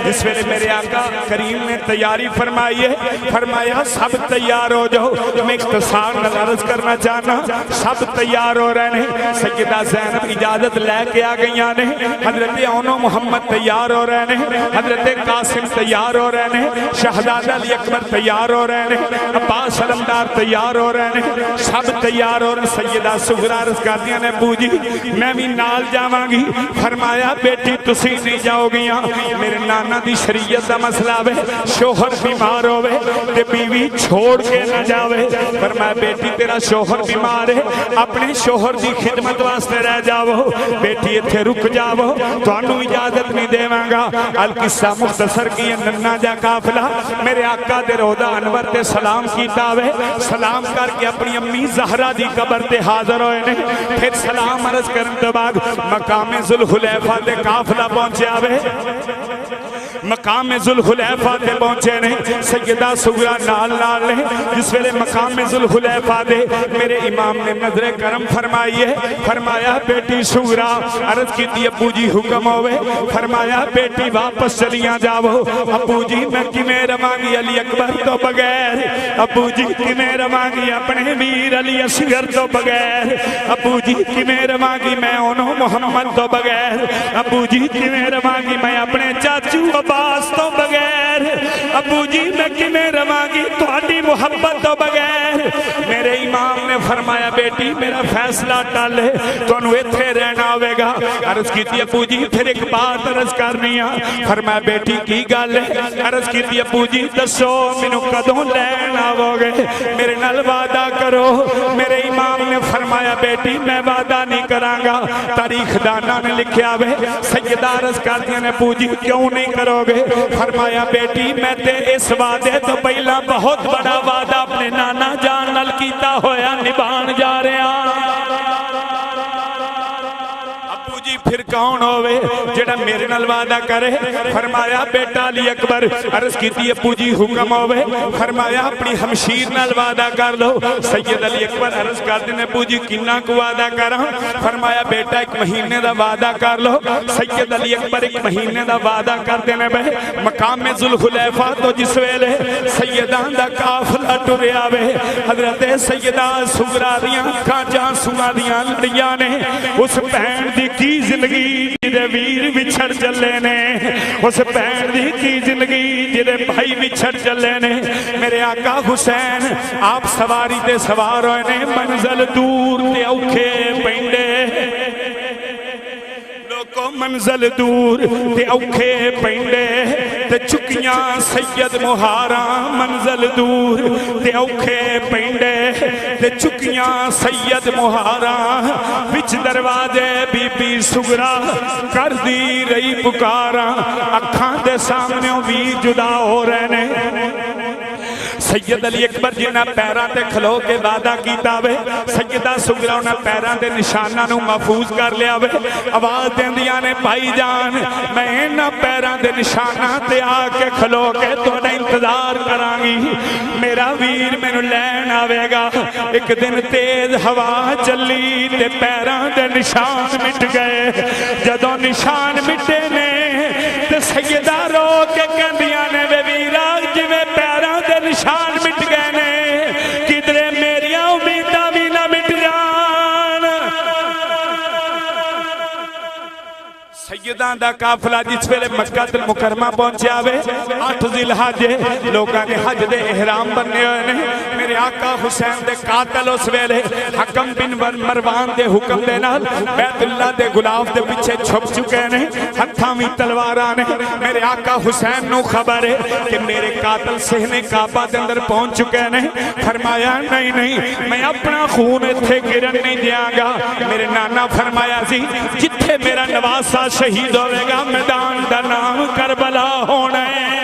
اس ویلے میرے آقا کریم نے تیاری فرمائی ہے فرمایا سب تیار ہو جاؤ میں اختصار عرض کرنا چاہنا سب تیار ہو رہے ہیں سیدہ زینب اجازت لے کے آ گئیاں نے حضرت اونو محمد تیار ہو رہے ہیں حضرت قاسم تیار ہو رہے ہیں شہزادہ علی اکبر تیار ہو رہے ہیں عباس علمدار تیار ہو رہے ہیں سب تیار ہو رہے سیدہ سغرا عرض کردیاں نے پوجی میں بھی نال جاواں گی فرمایا بیٹی تسی نہیں جاؤ گیاں میرے نانا دی شریعت دا مسئلہ وے شوہر بیمار ہوئے تے بیوی چھوڑ کے نہ جاوے فرمایا بیٹی تیرا شوہر بیمار ہے اپنے شوہر دی خدمت واسطے رہ جاؤ بیٹی اتھے رک جاؤ تو انہوں اجازت نہیں دے مانگا القصہ مختصر کی ننہ جا قافلہ میرے آقا دے روضہ انور تے سلام کیتا ہوئے سلام کر کے اپنی امی زہرہ دی قبر تے حاضر ہوئے نے پھر سلام عرض کرن تو بعد مقام ذوالحلیفہ تے قافلہ پہنچے آوے مقام ذوالحلیفہ تے پہنچے نے سیدہ سغرا نال نال نے جس ویلے مقام ذوالحلیفہ دے میرے امام نے نظر کرم فرمائی ہے فرمایا بیٹی سغرا عرض کی تھی ابو جی حکم ہوئے فرمایا بیٹی واپس چلیاں جاؤ ابو جی میں کمیں رمانگی علی اکبر تو بغیر ابو جی کمیں رمانگی اپنے ویر علی اصغر تو بغیر ابو جی کمیں رمانگی میں اونو محمد تو بغیر ابو جی کمیں رمانگی میں اپنے چاچو عباس تو بغیر ابو جی میں کمیں رمانگی تہاڈی محبت تو بغیر میرے امام نے فرمایا بیٹی میرا فیصلہ ٹالے تو انہوں اتھے رہنا ہوئے گا عرض کی تھی ابو جی پھر ایک بات عرض کرنی ہے فرمایا بیٹی کی گل ہے عرض کی تھی ابو جی دسو منو کدوں لین آوگے میرے نال وعدہ کرو میرے امام نے فرمایا بیٹی میں وعدہ نہیں کرانگا تاریخ دانا نے لکھیا ہوئے سیدہ عرض کرتی نے پوچھی کیوں نہیں کرو گے فرمایا بیٹی میں تے اس وعدے تو پہلا بہت بڑا وعدہ اپنے نانا جان نال کیتا ہویا نبھان جا رہے ہیں پھر کون ہوئے جڑا میرے نال وعدہ کرے فرمایا بیٹا علی اکبر عرض کی تھی ابو جی حکم ہوئے فرمایا اپنی ہمشیر نال وعدہ کر لو سید علی اکبر عرض کر دینے ابو جی کنہ کو وعدہ کرا فرمایا بیٹا ایک مہینے دا وعدہ کر لو سید علی اکبر ایک مہینے دا وعدہ کر دینے بے مقام ذوالحلیفہ تو جس ویلے سیدان دا قافلہ ٹرے آوے حضرت سیدہ سغرا دیاں کانچاں سوا دیاں لڑیاں نے اس بہن دی کی زندگی جدے ویر بچھڑ چلے نے اس بہن دی کی زندگی جدے بھائی بچھڑ چلے نے میرے آقا حسین آپ سواری تے سوار ہوئے نے منزل دور تے اوکھے پینڈے لوکو منزل دور تے اوکھے پینڈے تے چکیاں سید مہاراں منزل دور تے اوکھے پینڈے تے چکیاں سید مہاراں وچ دروازے بی بی سغرا کر دی رہی پکاراں اکھاں دے سامنے ویر جدا ہو رہے نے سید علی اکبر جنہ پیران تے کھلو کے وعدہ کیتا وے سیدہ سغرا انہاں پیران دے نشانہ نو محفوظ کر لیا وے آواز دین دیاں نے بھائی جان میں انہاں پیران دے نشانہ تے آ کے کھلو کے تہاڈا انتظار کرانگی میرا ویر مینوں لین آوے گا ایک دن تیز ہوا چلی تے پیران دے نشان مٹ گئے جدوں نشان مٹے نے تے سیدہ رو کے کہندیاں نے وے ویرا جویں پیران دے نشان مٹ گئے نے کدھرے میریاں امیداں بھی نہ مٹ جان سیداں دا قافلہ جس ویلے مکہ المکرمہ پہنچیا وے 8 ذی الحج لوگاں نے حج دے احرام بننے ہوئے نے میرے آقا حسین دے قاتل اس ویلے حکم بن مروان دے حکم دے نال بیت اللہ دے غلاف دے پیچھے چھپ چکے نے ہتھاں وی تلواراں نے میرے آقا حسین نو خبر ہے کہ میرے قاتل صحن کعبہ دے اندر پہنچ چکے نے فرمایا نہیں میں اپنا خون ایتھے گرن نہیں دیاں گا میرے نانا فرمایا سی جتھے میرا نواسا شہید ہوئے گا میدان دا نام کربلا ہونا ہے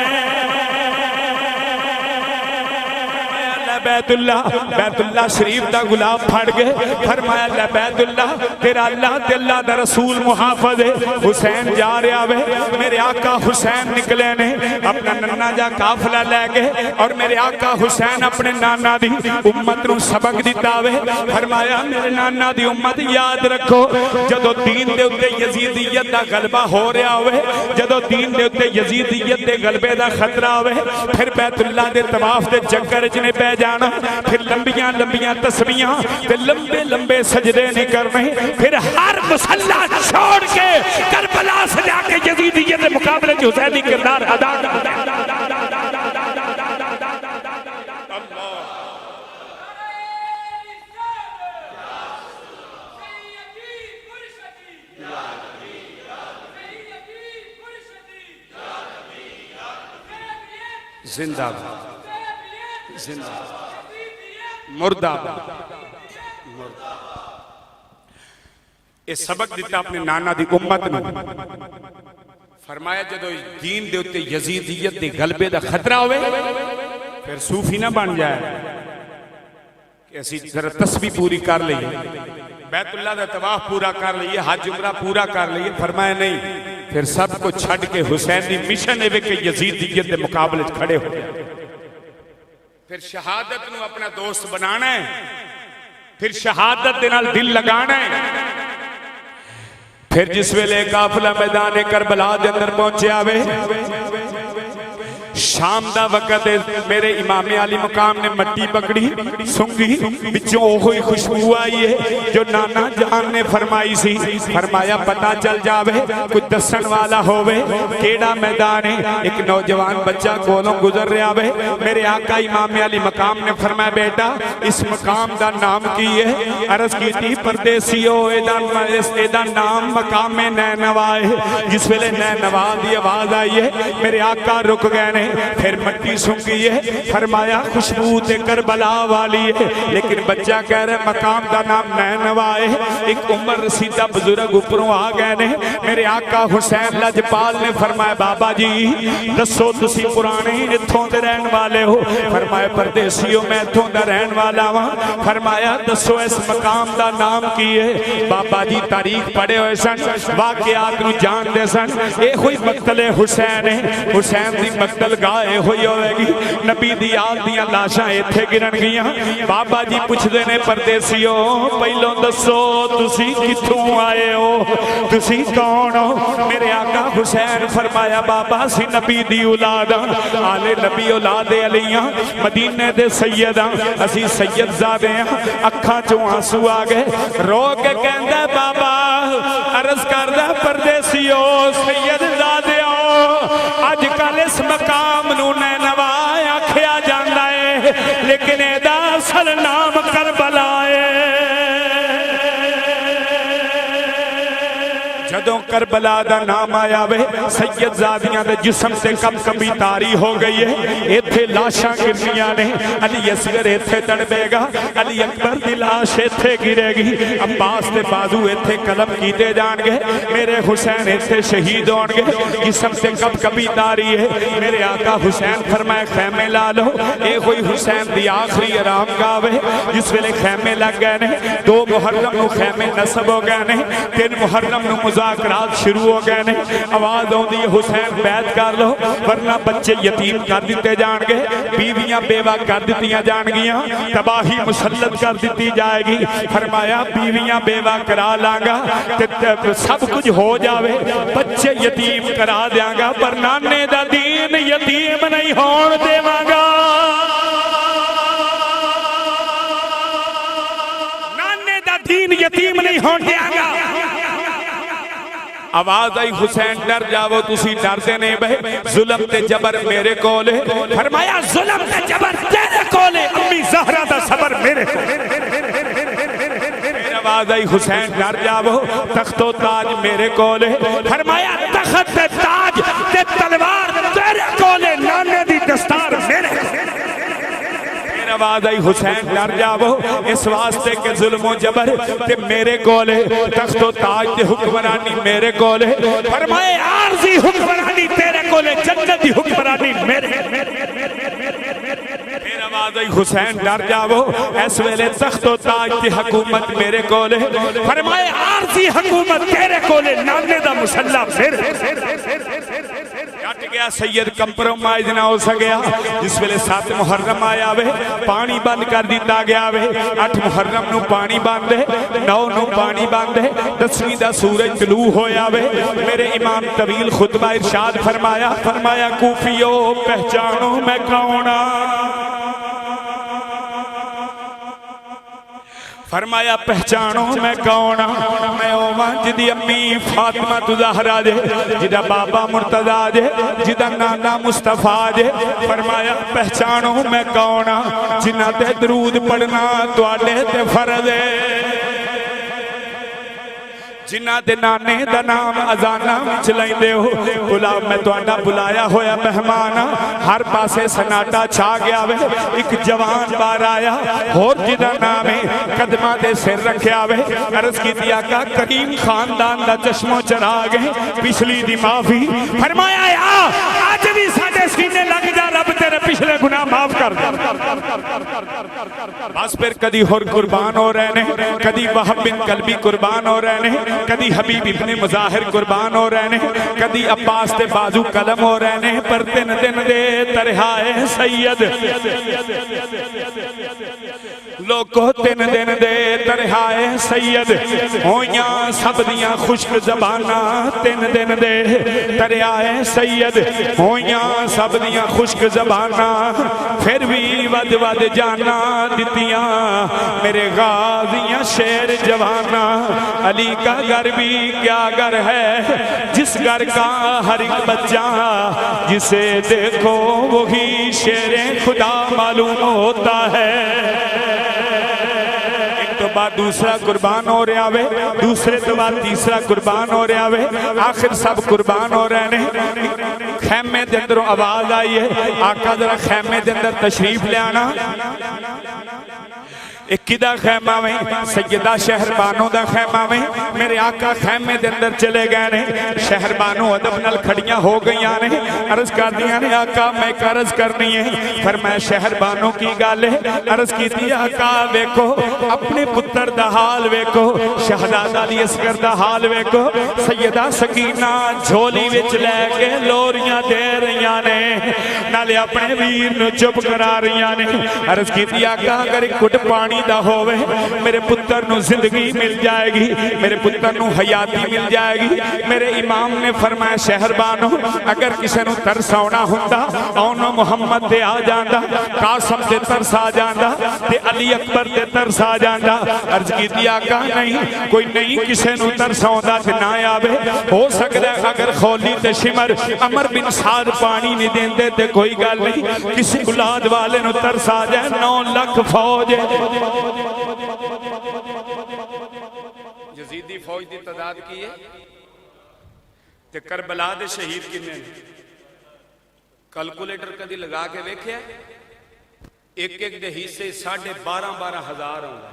بیت اللہ شریف دا غلاف پھڑ گئے فرمایا لے بیت اللہ تیرا اللہ تے اللہ دا رسول محافظ ہے حسین جا رہا وے میرے آقا حسین نکلے نے اپنا ننا جا قافلہ لے گئے اور میرے آقا حسین اپنے نانا دی امت نو سبق دیتا وے فرمایا میرے نانا دی امت یاد رکھو جدو دین دے اتے یزیدیت دا غلبہ ہو رہا ہوئے جدو دین دے اتے یزیدیت دے غلبے دا خطرہ ہوئے پھر بیت اللہ دے طواف دے چکر جنے پہ جانا پھر لمبیاں تسبیحاں پھر لمبے سجدے نہیں کرنے پھر ہر مصلی چھوڑ کے کربلا سے جا کے یزیدیت مقابلے جو حسینی کردار ادا زندہ مردہ یہ سبق دیتا اپنے نانا دی امت نو فرمایا جدو دین دے اتے یزیدیت دے غلبے دا خطرہ ہوئے پھر صوفی نہ بن جائے کہ ایسی ذرا تسبیح پوری کر لئیے بیت اللہ دا طواف پورا کر لئیے حج عمرہ پورا کر لئیے فرمایا نہیں پھر سب کو چھڑ کے حسینی مشن ہے کہ یزیدیت دے مقابلے کھڑے ہو جائے پھر شہادت نو اپنا دوست بنانا ہے پھر شہادت دے نال دل لگانا ہے پھر جس ویلے قافلہ میدان کربلا دے اندر پہنچے آوے شام دا وقت میرے امام علی مقام نے مٹی پکڑی سنگی بچوں ہوئی خوشبو آئی ہے جو نانا جان نے فرمائی سی فرمایا پتا چل جاوے کچھ دسن والا ہووے کیڑا میدان ہے ایک نوجوان بچہ کولوں گزر رہا وے میرے آقا امام علی مقام نے فرمایا بیٹا اس مقام دا نام کی ہے عرض کی تھی پردیسیو ایدان نام مقام نینوا ہے جس ویلے نینوا دی آواز آئی ہے میرے آقا رک گئے نے پھر مٹی سنگی ہے فرمایا خوشبو تے کربلا والی ہے لیکن بچہ کہہ رہے مقام دا نام نینوا ہے ایک عمر رسیدہ بزرگ اوپروں آ گئے نے میرے آقا حسین لجپال نے فرمایا بابا جی دسو تسی پرانے اتھوں دے رہن والے ہو فرمایا پردیسیو میں اتھوں دا رہن والا ہوں فرمایا دسو اس مقام دا نام کی ہے بابا جی تاریخ پڑھے ہوئے سن واقعات نو جان دے سن اے ہوئی مقتل حسین ہے حسین دی مقتل گائے ہوئی ہوئے گی نبی دی آل دیاں لاشاں ایتھے گرن گیاں بابا جی پوچھ دینے پردیسیو پہلوں دسو تسی کتھوں آئے ہو تسی کون ہو میرے آقا حسین فرمایا بابا سی نبی دی اولاد آلے نبی اولاد علیاں مدینے دے سیداں اسی سید زادے ہیں اکھاں چوں آنسو آگے رو کے کہندہ بابا عرض کردہ پردیسیو سید زادے آج کل اس مقام نو نینوا آکھیا جاندہ ہے لیکن ایدہ اصل نام کربلا ہے جدوں کربلا دا نام آیا وے سید زادیاں دے جسم سے کم کبھی تاری ہو گئی ہے ایتھے لاشاں گرنیاں نے علی اصغر ایتھے تڑبے گا علی اکبر دی لاش ایتھے گرے گی عباس دے بازو ایتھے قلم کیتے جان گے میرے حسین ایتھے شہید ہون گے جسم سے کم کبھی تاری ہے میرے آقا حسین فرمائے خیمے لا لو اے ہوئی حسین دی آخری آرام گاوے جس ویلے خیمے لگ گئے نے 2 محرم نو خیمے نصب ہو گئے نے 3 محرم نو مذاکرات شروع ہو گئے نے آواز ہوندی حسین بیعت کر لو ورنہ بچے یتیم کر دیتے جان گے بیویاں بیوہ کر دیتیاں جان گیاں تباہی مسلط کر دیتی جائے گی فرمایا بیویاں بیوہ کرا لانگا سب کچھ ہو جاوے بچے یتیم کرا دیاں گا پر نانے دا دین یتیم نہیں ہون دے مانگا نانے دا دین یتیم نہیں ہون دے آنگا آواز آئی حسین ڈر جاؤ تسی ڈردے نہیں بے ظلم تے جبر میرے کولے فرمایا ظلم تے جبر تیرے کولے امی زہرہ دا صبر میرے کولے آواز آئی حسین ڈر جاؤ تخت و تاج میرے کولے فرمایا تخت تے تاج تے تلوار تیرے کولے نانے دی دستار میرے آواز آئی حسین ڈر جاؤ اس واسطے کہ ظلم و جبر تے میرے کولے تخت و تاج تے حکمرانی میرے کولے فرمائے عارضی حکمرانی تیرے کولے جنت دی حکمرانی میرے پھر آواز آئی حسین ڈر جاؤ اس ویلے تخت و تاج تے حکومت میرے کولے فرمائے عارضی حکومت تیرے کولے نانے دا مسلح میرے کٹ گیا سید کمپرومائز نہ ہو سکیا جس ویلے 7 محرم آیا وے پانی بند کر دیتا گیا وے 8 محرم نو پانی باندھے 9 نو پانی باندھے 10ویں دا سورج طلوع ہویا وے میرے امام طویل خطبہ ارشاد فرمایا کوفیو پہچانو میں کون فرمایا پہچانو میں کونا میں اوماں جدی امی فاطمہ زہرا جے جدہ بابا مرتضیٰ جے جدہ نانا مصطفیٰ جے فرمایا پہچانو میں کونا جنہ تے درود پڑھنا تواڈے تے فرض ہے جنہ دے نانے دا نام ازانہ وچ لیندے ہو بلا میں تواڈا بلایا ہویا مہمانا ہر پاسے سناٹا چھا گیا وے ایک جوان بار آیا اور جدا نام قدمہ دے سر رکھیا وے عرض کی دیا کا کریم خاندان دا چشم و چراغ ہے پچھلی دی معافی فرمایا یا آج بھی ساڈے سینے لگ جا رب تیرے پچھلے گناہ معاف کر دے بس پھر کدی ہور قربان ہو رہنے کدی وہب بن قلبی قربان ہو رہنے کدی حبیب ابن مظاہر قربان ہو رہنے کدی عباس تے بازو قلم ہو رہنے پر تن دن دے ترہائے سید لوگو تن دن دے ترہائے سید ہویاں سب دیاں خشک زبانہ تن دن دے ترہائے سید ہویاں سب دیاں خشک زبانہ پھر بھی ود ود جانا دیتیاں میرے غازیاں شیر جوانہ علی کا گھر بھی کیا گھر ہے جس گھر کا ہر ایک بچہ جسے دیکھو وہی شیر خدا معلوم ہوتا ہے ایک تو بعد دوسرا قربان ہو رہا وے دوسرے تو بعد تیسرا قربان ہو رہا وے آخر سب قربان ہو رہے ہیں خیمے دے اندر آواز آئی ہے آقا ذرا خیمے دے اندر تشریف لے آنا ایک کدہ خیمہ میں سیدہ شہربانو دا خیمہ میں میرے آقا خیمے دے اندر چلے گئے نے شہربانو ادب نل کھڑیاں ہو گئی آنے عرض کر دیا نے آقا میں ایک عرض کرنی ہے فرمایا شہربانو کی گالے عرض کی دیا آقا ویکو اپنے پتر دا حال ویکو شہزادہ علی اصغر دا حال ویکو سیدہ سکینہ جھولی وچ لے کے لوریاں دے رہیاں نے نالے اپنے ویر نو چپ کرا رہیاں نے عرض کی دیا آقا اگر ایک کٹ پانی دا ہوئے میرے پتر نو زندگی مل جائے گی میرے پتر نو حیاتی مل جائے گی میرے امام نے فرمایا شہربانو اگر کسی نو ترس آنا ہوندہ آنا محمد دے آ جاندہ قاسم دے ترس آ جاندہ تے علی اکبر دے ترس آ جاندہ عرض کی دیا کہ نہیں کوئی نہیں کسی نو ترس آندہ تے نہ آبے ہو سکتا ہے اگر خولی تے شمر عمر بن سعد پانی نہیں دیندے تے کوئی گل نہیں کسی اولاد والے نو ترس آ جائے 9 لاکھ فوج یزیدی فوج دی تعداد کی ہے تے کربلا دے شہید کنے کلکولیٹر کدی لگا کے دیکھے ایک ایک دے حصے 12,500 ہوں گا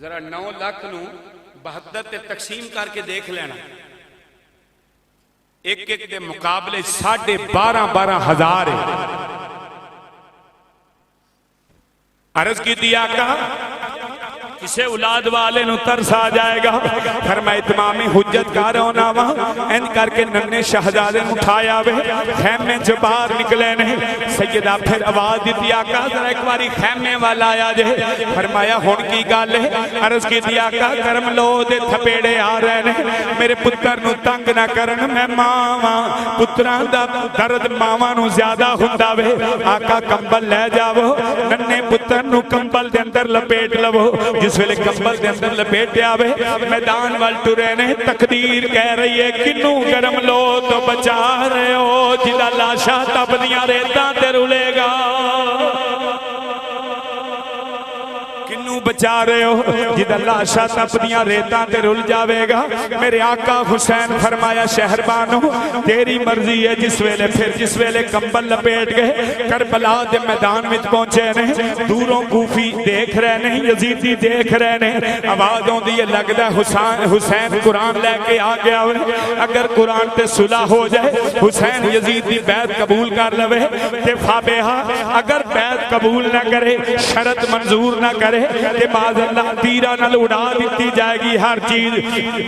ذرا 9 لاکھ نو 72 تے تقسیم کر کے دیکھ لینا ایک ایک دے مقابلے 12,500 ہے عرض کی دیا کہا کسے اولاد والے نو ترس آ جائے گا فرمایا اتمامی حجت کا رونا وہاں این کر کے ننے شہزادے اٹھایا وے خیمے جو باہر نکلے نے سیدہ پھر آواز دیتی آقا ذرا ایک باری خیمے والا آیا جے فرمایا ہون کی گالے عرض کی دی آقا کرم لو دے تھپیڑے آ رہے نے میرے پتر نو تنگ نہ کرن میں ماما پتران دا درد ماما نو زیادہ ہوندا وے آقا کمبل لے جاو ننے پتر نو کمبل دے اندر لپیٹ لو جس جس ویلے کمبل دے اندر لپیٹیا وے میدان وال ٹرے نے تقدیر کہہ رہی ہے کنوں گرم لو تو بچا رہے ہو جدا لاشا تپدیاں ریتاں تے رولے گا بچا رہے ہو جدہ لاشا تپدیاں ریتاں تے رل جاوے گا میرے آقا حسین فرمایا شہربانو تیری مرضی ہے جس ویلے کمبل لپیٹ گئے کربلا دے میدان وچ پہنچے نے دوروں کوفی دیکھ رہے نے یزیدی دیکھ رہے نے آواز ہوندی ہے لگدا حسین قرآن لے کے آ گیا ہوئے اگر قرآن تے صلح ہو جائے حسین یزید دی بیعت قبول کر لوے تے فابہا اگر بیعت قبول نہ کرے شرط منظور نہ کرے کہ باز اللہ تیرہ نہ اڑا دیتی جائے گی ہر چیز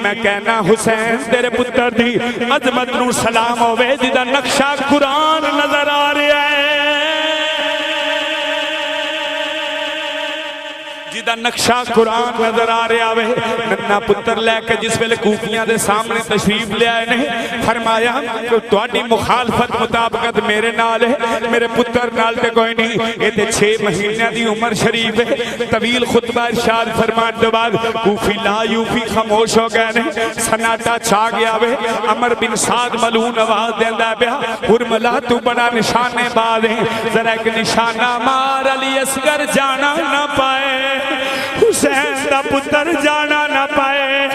میں کہنا حسین تیرے پتر دی عظمت نو سلام ہوئے جدہ نقشہ قرآن نظر آ رہا ہے جدہ نقشہ قرآن نظر آ رہا ہے ننا پتر لے کے جس ویلے کوفیاں دے سامنے تشریف لے آئے نے فرمایا تواڈی مخالفت مطابقت میرے نال ہے میرے پتر نال تے کوئی نہیں یہ تے 6 مہینے دی عمر شریف ہے طویل خطبہ ارشاد فرمان دے بعد کوفی لا یوفی خاموش ہو گئے نے سناٹا چھا گیا وے عمر بن سعد ملعون آواز دیندا پیا حرملا تو بڑا نشانے باز ہے ذرا ایک نشانہ مار علی اصغر جانا نہ پائے حسین دا پتر جانا نہ پائے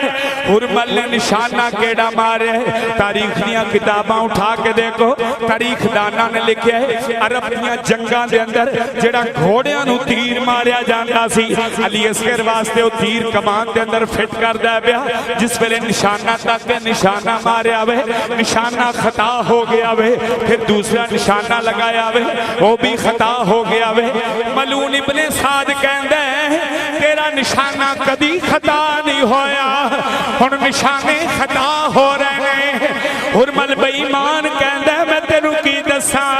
حرمل نے نشانہ کیڑا مارے تاریخ دیاں کتاباں اٹھا کے دیکھو تاریخ دانا نے لکھے عرب دیاں جنگاں دے اندر جڑا گھوڑیاں نو تیر ماریا جاندا سی علی اصغر واسطے وہ تیر کمان دے اندر فٹ کر دے پیا جس ویلے نشانہ تک کے نشانہ ماریا وے نشانہ خطا ہو گیا وے پھر دوسرا نشانہ لگایا وے وہ بھی خطا ہو گیا وے ملعون ابن سعد کہندے تیرا نشانہ کبھی خطا نہیں ہویا ہن نشانے خطا ہو رہے ہیں حرمل بے ایمان کہندے میں تینوں کی دساں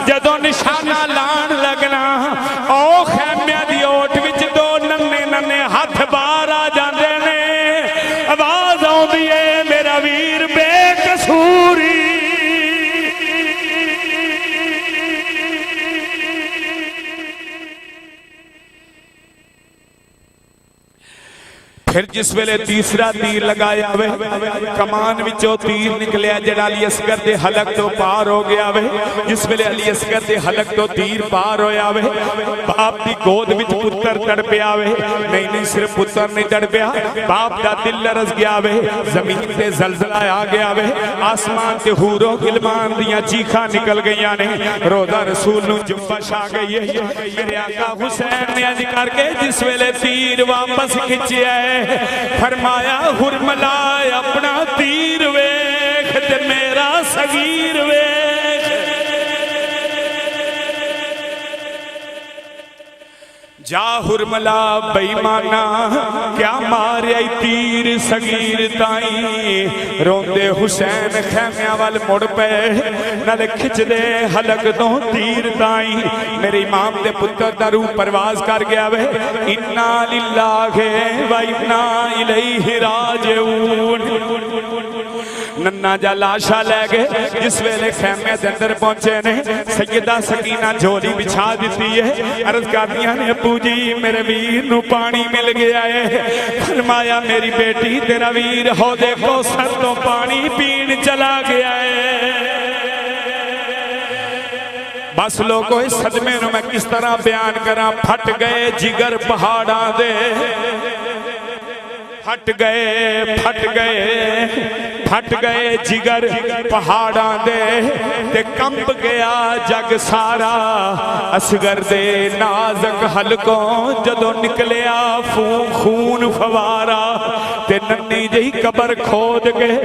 جدوں نشانہ لان لگنا او خیمیاں دی اوٹ وچ دو ننے ننے ہاتھ باہر آ جاندے نے آواز آوندی ہے میرا ویر بے قصوری پھر جس ویلے تیسرا تیر لگایا وے کمان وچوں تیر نکلیا جڑا علی اصغر دے حلق تو پار ہو گیا وے جس ویلے علی اصغر دے حلق تو تیر پار ہویا وے باپ دی گود وچ پتر تڑپیا وے نہیں صرف پتر نہیں تڑپیا باپ دا دل لرز گیا وے زمین تے زلزلہ آ گیا وے آسمان تے حور و غلمان دیاں چیخاں نکل گئیاں نے روضہ رسول نو جنبش آ گئی ہے میرے آقا حسین نے اج کر کے جس ویلے تیر واپس کھچیا ہے فرمایا حرملا اپنا تیر ویکھ تے میرا صغیر ویکھ جا حرملا بیمانا کیا ماریا تیر صغیر تائیں روندے حسین خیمیاں وال مڑ پے نالے کھچ دے حلق تو تیر تائیں میرے امام دے پتر دا روح پرواز کر گیا وے انا للہ و انا الیہ راجعون ننا جا لاشا لے گئے جس ویلے خیمے دے اندر پہنچے نے سیدہ سکینہ جھولی بچھا دیتی ہے عرض کردیاں نے ابو جی میرے ویر نو پانی مل گیا ہے فرمایا میری بیٹی تیرا ویر ہو دیکھو سر تو پانی پین چلا گیا ہے بس لوگوں اس صدمے نو میں کس طرح بیان کراں پھٹ گئے جگر پہاڑاں دے پھٹ گئے جگر پہاڑاں دے تے کمپ گیا جگ سارا اصغر دے نازک حلقوں جدو نکلیا خون فوارا تے ننی جہی قبر کھود گئے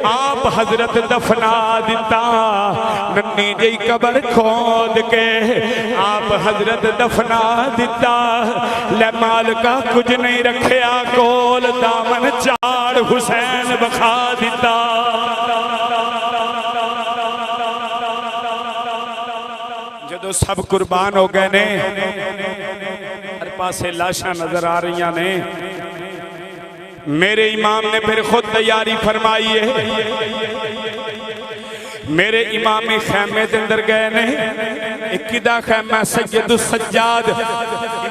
آپ حضرت دفنا دیتا ننی جہی قبر کھود کے آپ حضرت دفنا دیتا لے مالکہ کچھ نہیں رکھیا کول دامن چاڑ حسین بخا دیتا جدو سب قربان ہو گئے نے ہر پاسے لاشاں نظر آ رہی نے میرے امام نے پھر خود تیاری فرمائی ہے میرے امامی خیمے دے اندر گئے نے اکیدہ خیمہ سید السجاد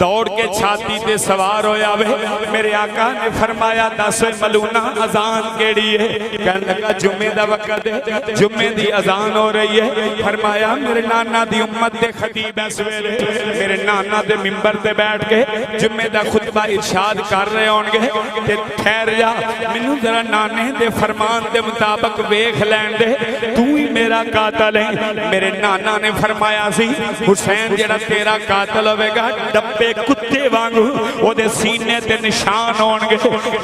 دوڑ کے چھاتی تے سوار ہویا وے میرے آقا نے فرمایا دس ملونا اذان کیڑی ہے کہنے لگا جمعے دا وقت ہے جمعے دی اذان ہو رہی ہے فرمایا میرے نانا دی امت دے خطیب ہے سویرے میرے نانا دے منبر تے بیٹھ کے جمعے دا خطبہ ارشاد کر رہے ہون گے تے ٹھہر جا مینوں ذرا نانے دے فرمان دے مطابق ویکھ لین دے تو ہی میرا قاتل ہے میرے نانا نے فرمایا سی حسین جڑا تیرا قاتل ہوے گا ڈبے کتے وانگو او دے سینے تے نشان ہون گے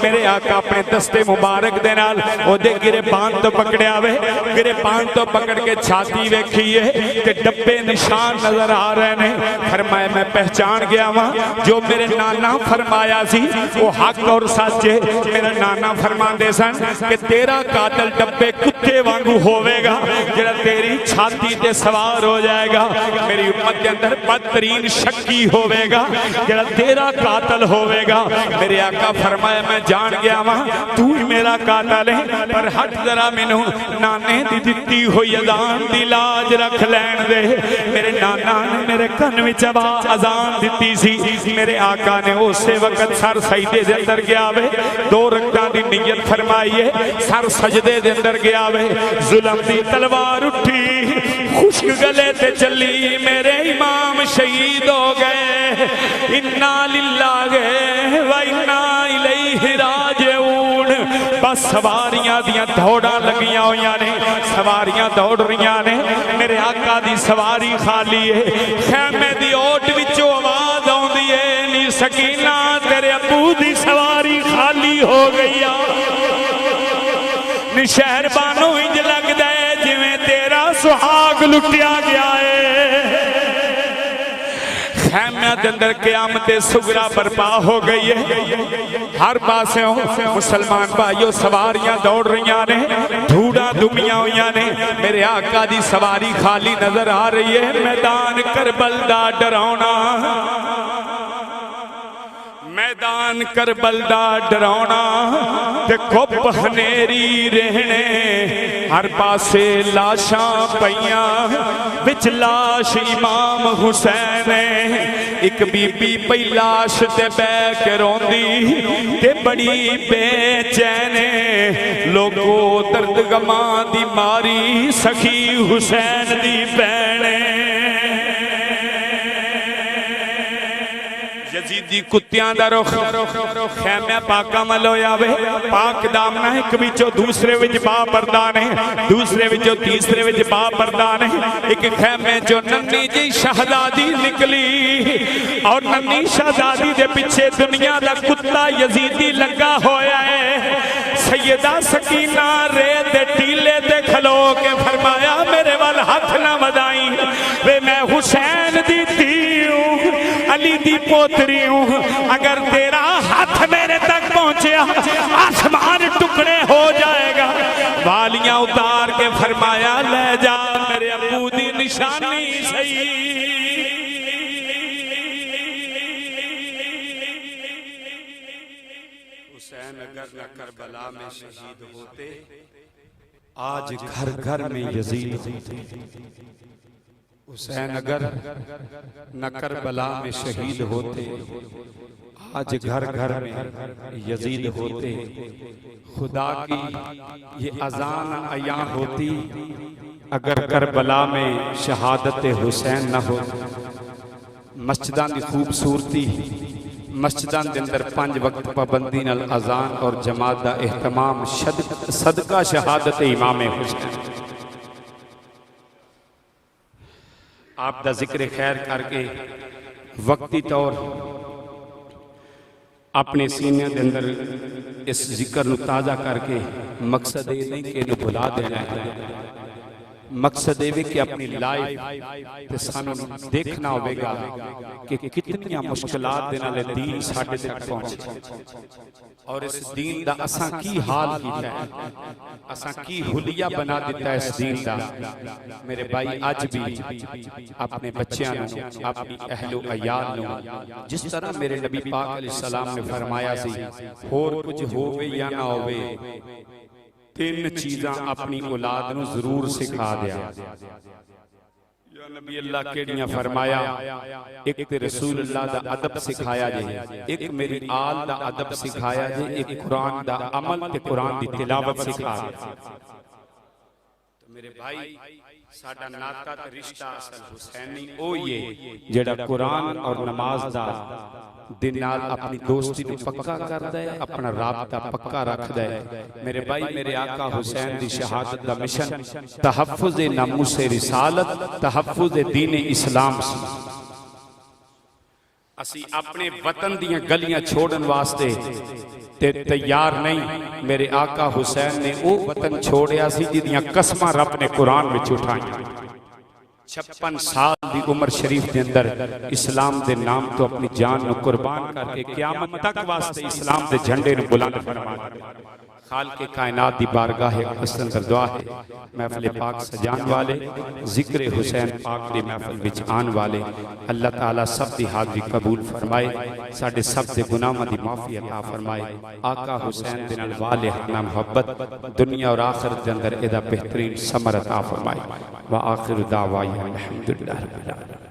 میرے آقا اپنے دستے مبارک دے نال او دے گریبان تو پکڑیا وے گریبان تو پکڑ کے چھاتی ویکھیے تے ڈبے نشان نظر آ رہے نے فرمایا میں پہچان گیا ہاں جو میرے نانا فرمایا سی وہ حق اور سچ ہے میرا نانا فرماندے سن کہ تیرا قاتل ڈبے کتے وانگو ہوے گا جڑا تیری چھاتی تے سوار ہو جائے گا میری امت کے اندر بدترین شکی ہوے گا جڑا تیرا قاتل ہوے گا میرے آقا فرمایا میں جان گیا ہاں تو ہی میرا قاتل ہے پر ہٹ ذرا مینوں نانے دی دتی ہوئی اذان دی لاج رکھ لین دے میرے نانا نے میرے کن وچ اذان دتی سی میرے آقا نے اسی وقت سر سجدے دے اندر گیا وے دو رکعتاں دی نیت فرمائیے سر سجدے دے اندر گیا وے ظلم دی تلوار اٹھی خشک گلے تے چلی میرے امام شہید ہو گئے انا للہ و انا الیہ راجعون بس سواریاں دیاں دوڑاں لگیاں ہویاں نے سواریاں دوڑ رہیاں نے میرے آقا دی سواری خالی ہے خیمے دی اوٹ وچوں آواز آوندی ہے نی سکینہ تیرے ابو دی سواری خالی ہو گئی نی شہر بانو انج لگدا ہے جویں تیرا سہاگ لٹیا گیا ہے خیمہ دے اندر قیامت صغریٰ برپا ہو گئی ہے ہر پاسے مسلمان بھائیو سواریاں دوڑ رہیاں نے دھوڑا دمیاں ہویاں نے میرے آقا دی سواری خالی نظر آ رہی ہے میدان کربل دا ڈراؤنا میدان کربل دا ڈراؤنا تے کھپ ہنیری رہنے ہر پاسے لاشاں پیاں وچ لاش امام حسین ایک بی بی پئی لاش تے بے کے روندی تے بڑی بے چین لوگو درد غماں دی ماری سخی حسین دی بہنے یزیدی کتیاں دا رخ خیمہ پاکا ملویا وے پاک دامنا ایک بچو دوسرے وچ با پردانے دوسرے وچو تیسرے وچ با پردانے ایک خیمے جو ننی جی شہزادی نکلی اور ننی شہزادی دے پچھے دنیا دا کتا یزیدی لگا ہویا ہے سیدہ سکینہ ریت دے ٹیلے دے کھلو کے فرمایا میرے وال ہاتھ نہ بدائیں وے میں حسین دی تھی ہوں علی دی پوتری ہوں اگر تیرا ہاتھ میرے تک پہنچیا آسمان ٹکڑے ہو جائے گا والیاں اتار کے فرمایا لے جا میرے ابو دی نشانی صحیح حسین اگر نہ کربلا میں شہید ہوتے آج گھر گھر میں یزید ہوتے حسین اگر نہ کربلا میں شہید ہوتے آج گھر گھر میں یزید ہوتے خدا کی یہ اذان عیاں ہوتی اگر کربلا میں شہادت حسین نہ ہو مسجدان دی خوبصورتی مسجدان دے اندر 5 وقت پابندی نال اذان اور جماعت دا اہتمام صدقہ شہادت امام حسین آپ دا ذکر خیر کر کے وقتی طور اپنے سینے دے اندر اس ذکر نو تازہ کر کے مقصد یہ نہیں کہ انہوں بھلا دینا ہے مقصد یہ کہ اپنی لائف تے سانو دیکھنا ہوئے گا کہ کتنی مشکلات دینا لے دین ساڑھے تک پہنچے اور اس دین دا اساں کی حال کیتا ہے اساں کی حلیہ بنا دیتا ہے اس دین دا میرے بھائی آج بھی اپنے بچیاں نو اپنی اہل و عیال نو جس طرح میرے نبی پاک علیہ السلام نے فرمایا سی اور کچھ ہووے یا نہ ہووے 3 چیزاں اپنی اولاد نو ضرور سکھا دیا نبی اللہ کیڑیاں فرمایا ایک تے رسول اللہ دا ادب سکھایا جے، ایک میری آل دا ادب سکھایا جے، ایک قرآن دا عمل تے قرآن دی تلاوت سکھایا جے۔ تو میرے بھائی ساڈا ناتا تے رشتہ اصل حسینی او یہ جڑا قرآن اور نماز دا دن نال اپنی دوستی نو پکا کردا ہے، اپنا رابطہ پکا رکھدا ہے۔ میرے بھائی میرے آقا حسین دی شہادت دا مشن تحفظ ناموس رسالت، تحفظ دین اسلام سی۔ اسی اپنے وطن دیاں گلیاں چھوڑن واسطے تے تیار نہیں۔ میرے آقا حسین نے او وطن چھوڑیا سی جدیاں قسماں رب نے قرآن میں اٹھائیاں۔ 56 سال دی عمر شریف دے اندر اسلام دے نام تو اپنی جان نو قربان کر کے قیامت تک واسطے اسلام دے جھنڈے نو بلند فرمایا۔ خالق کائنات دی بارگاہ حسن در دعا ہے محفل پاک سجان والے، ذکر حسین پاک دی محفل وچ آن والے، اللہ تعالیٰ سب دی حاضری قبول فرمائے، ساڑھے سب دے گناہاں دی معافی عطا فرمائے۔ آقا حسین دے نال والہانہ محبت دنیا اور آخرت دے اندر ادا بہترین ثمر عطا فرمائے۔ وآخر دعوانا الحمدللہ رب العالمین۔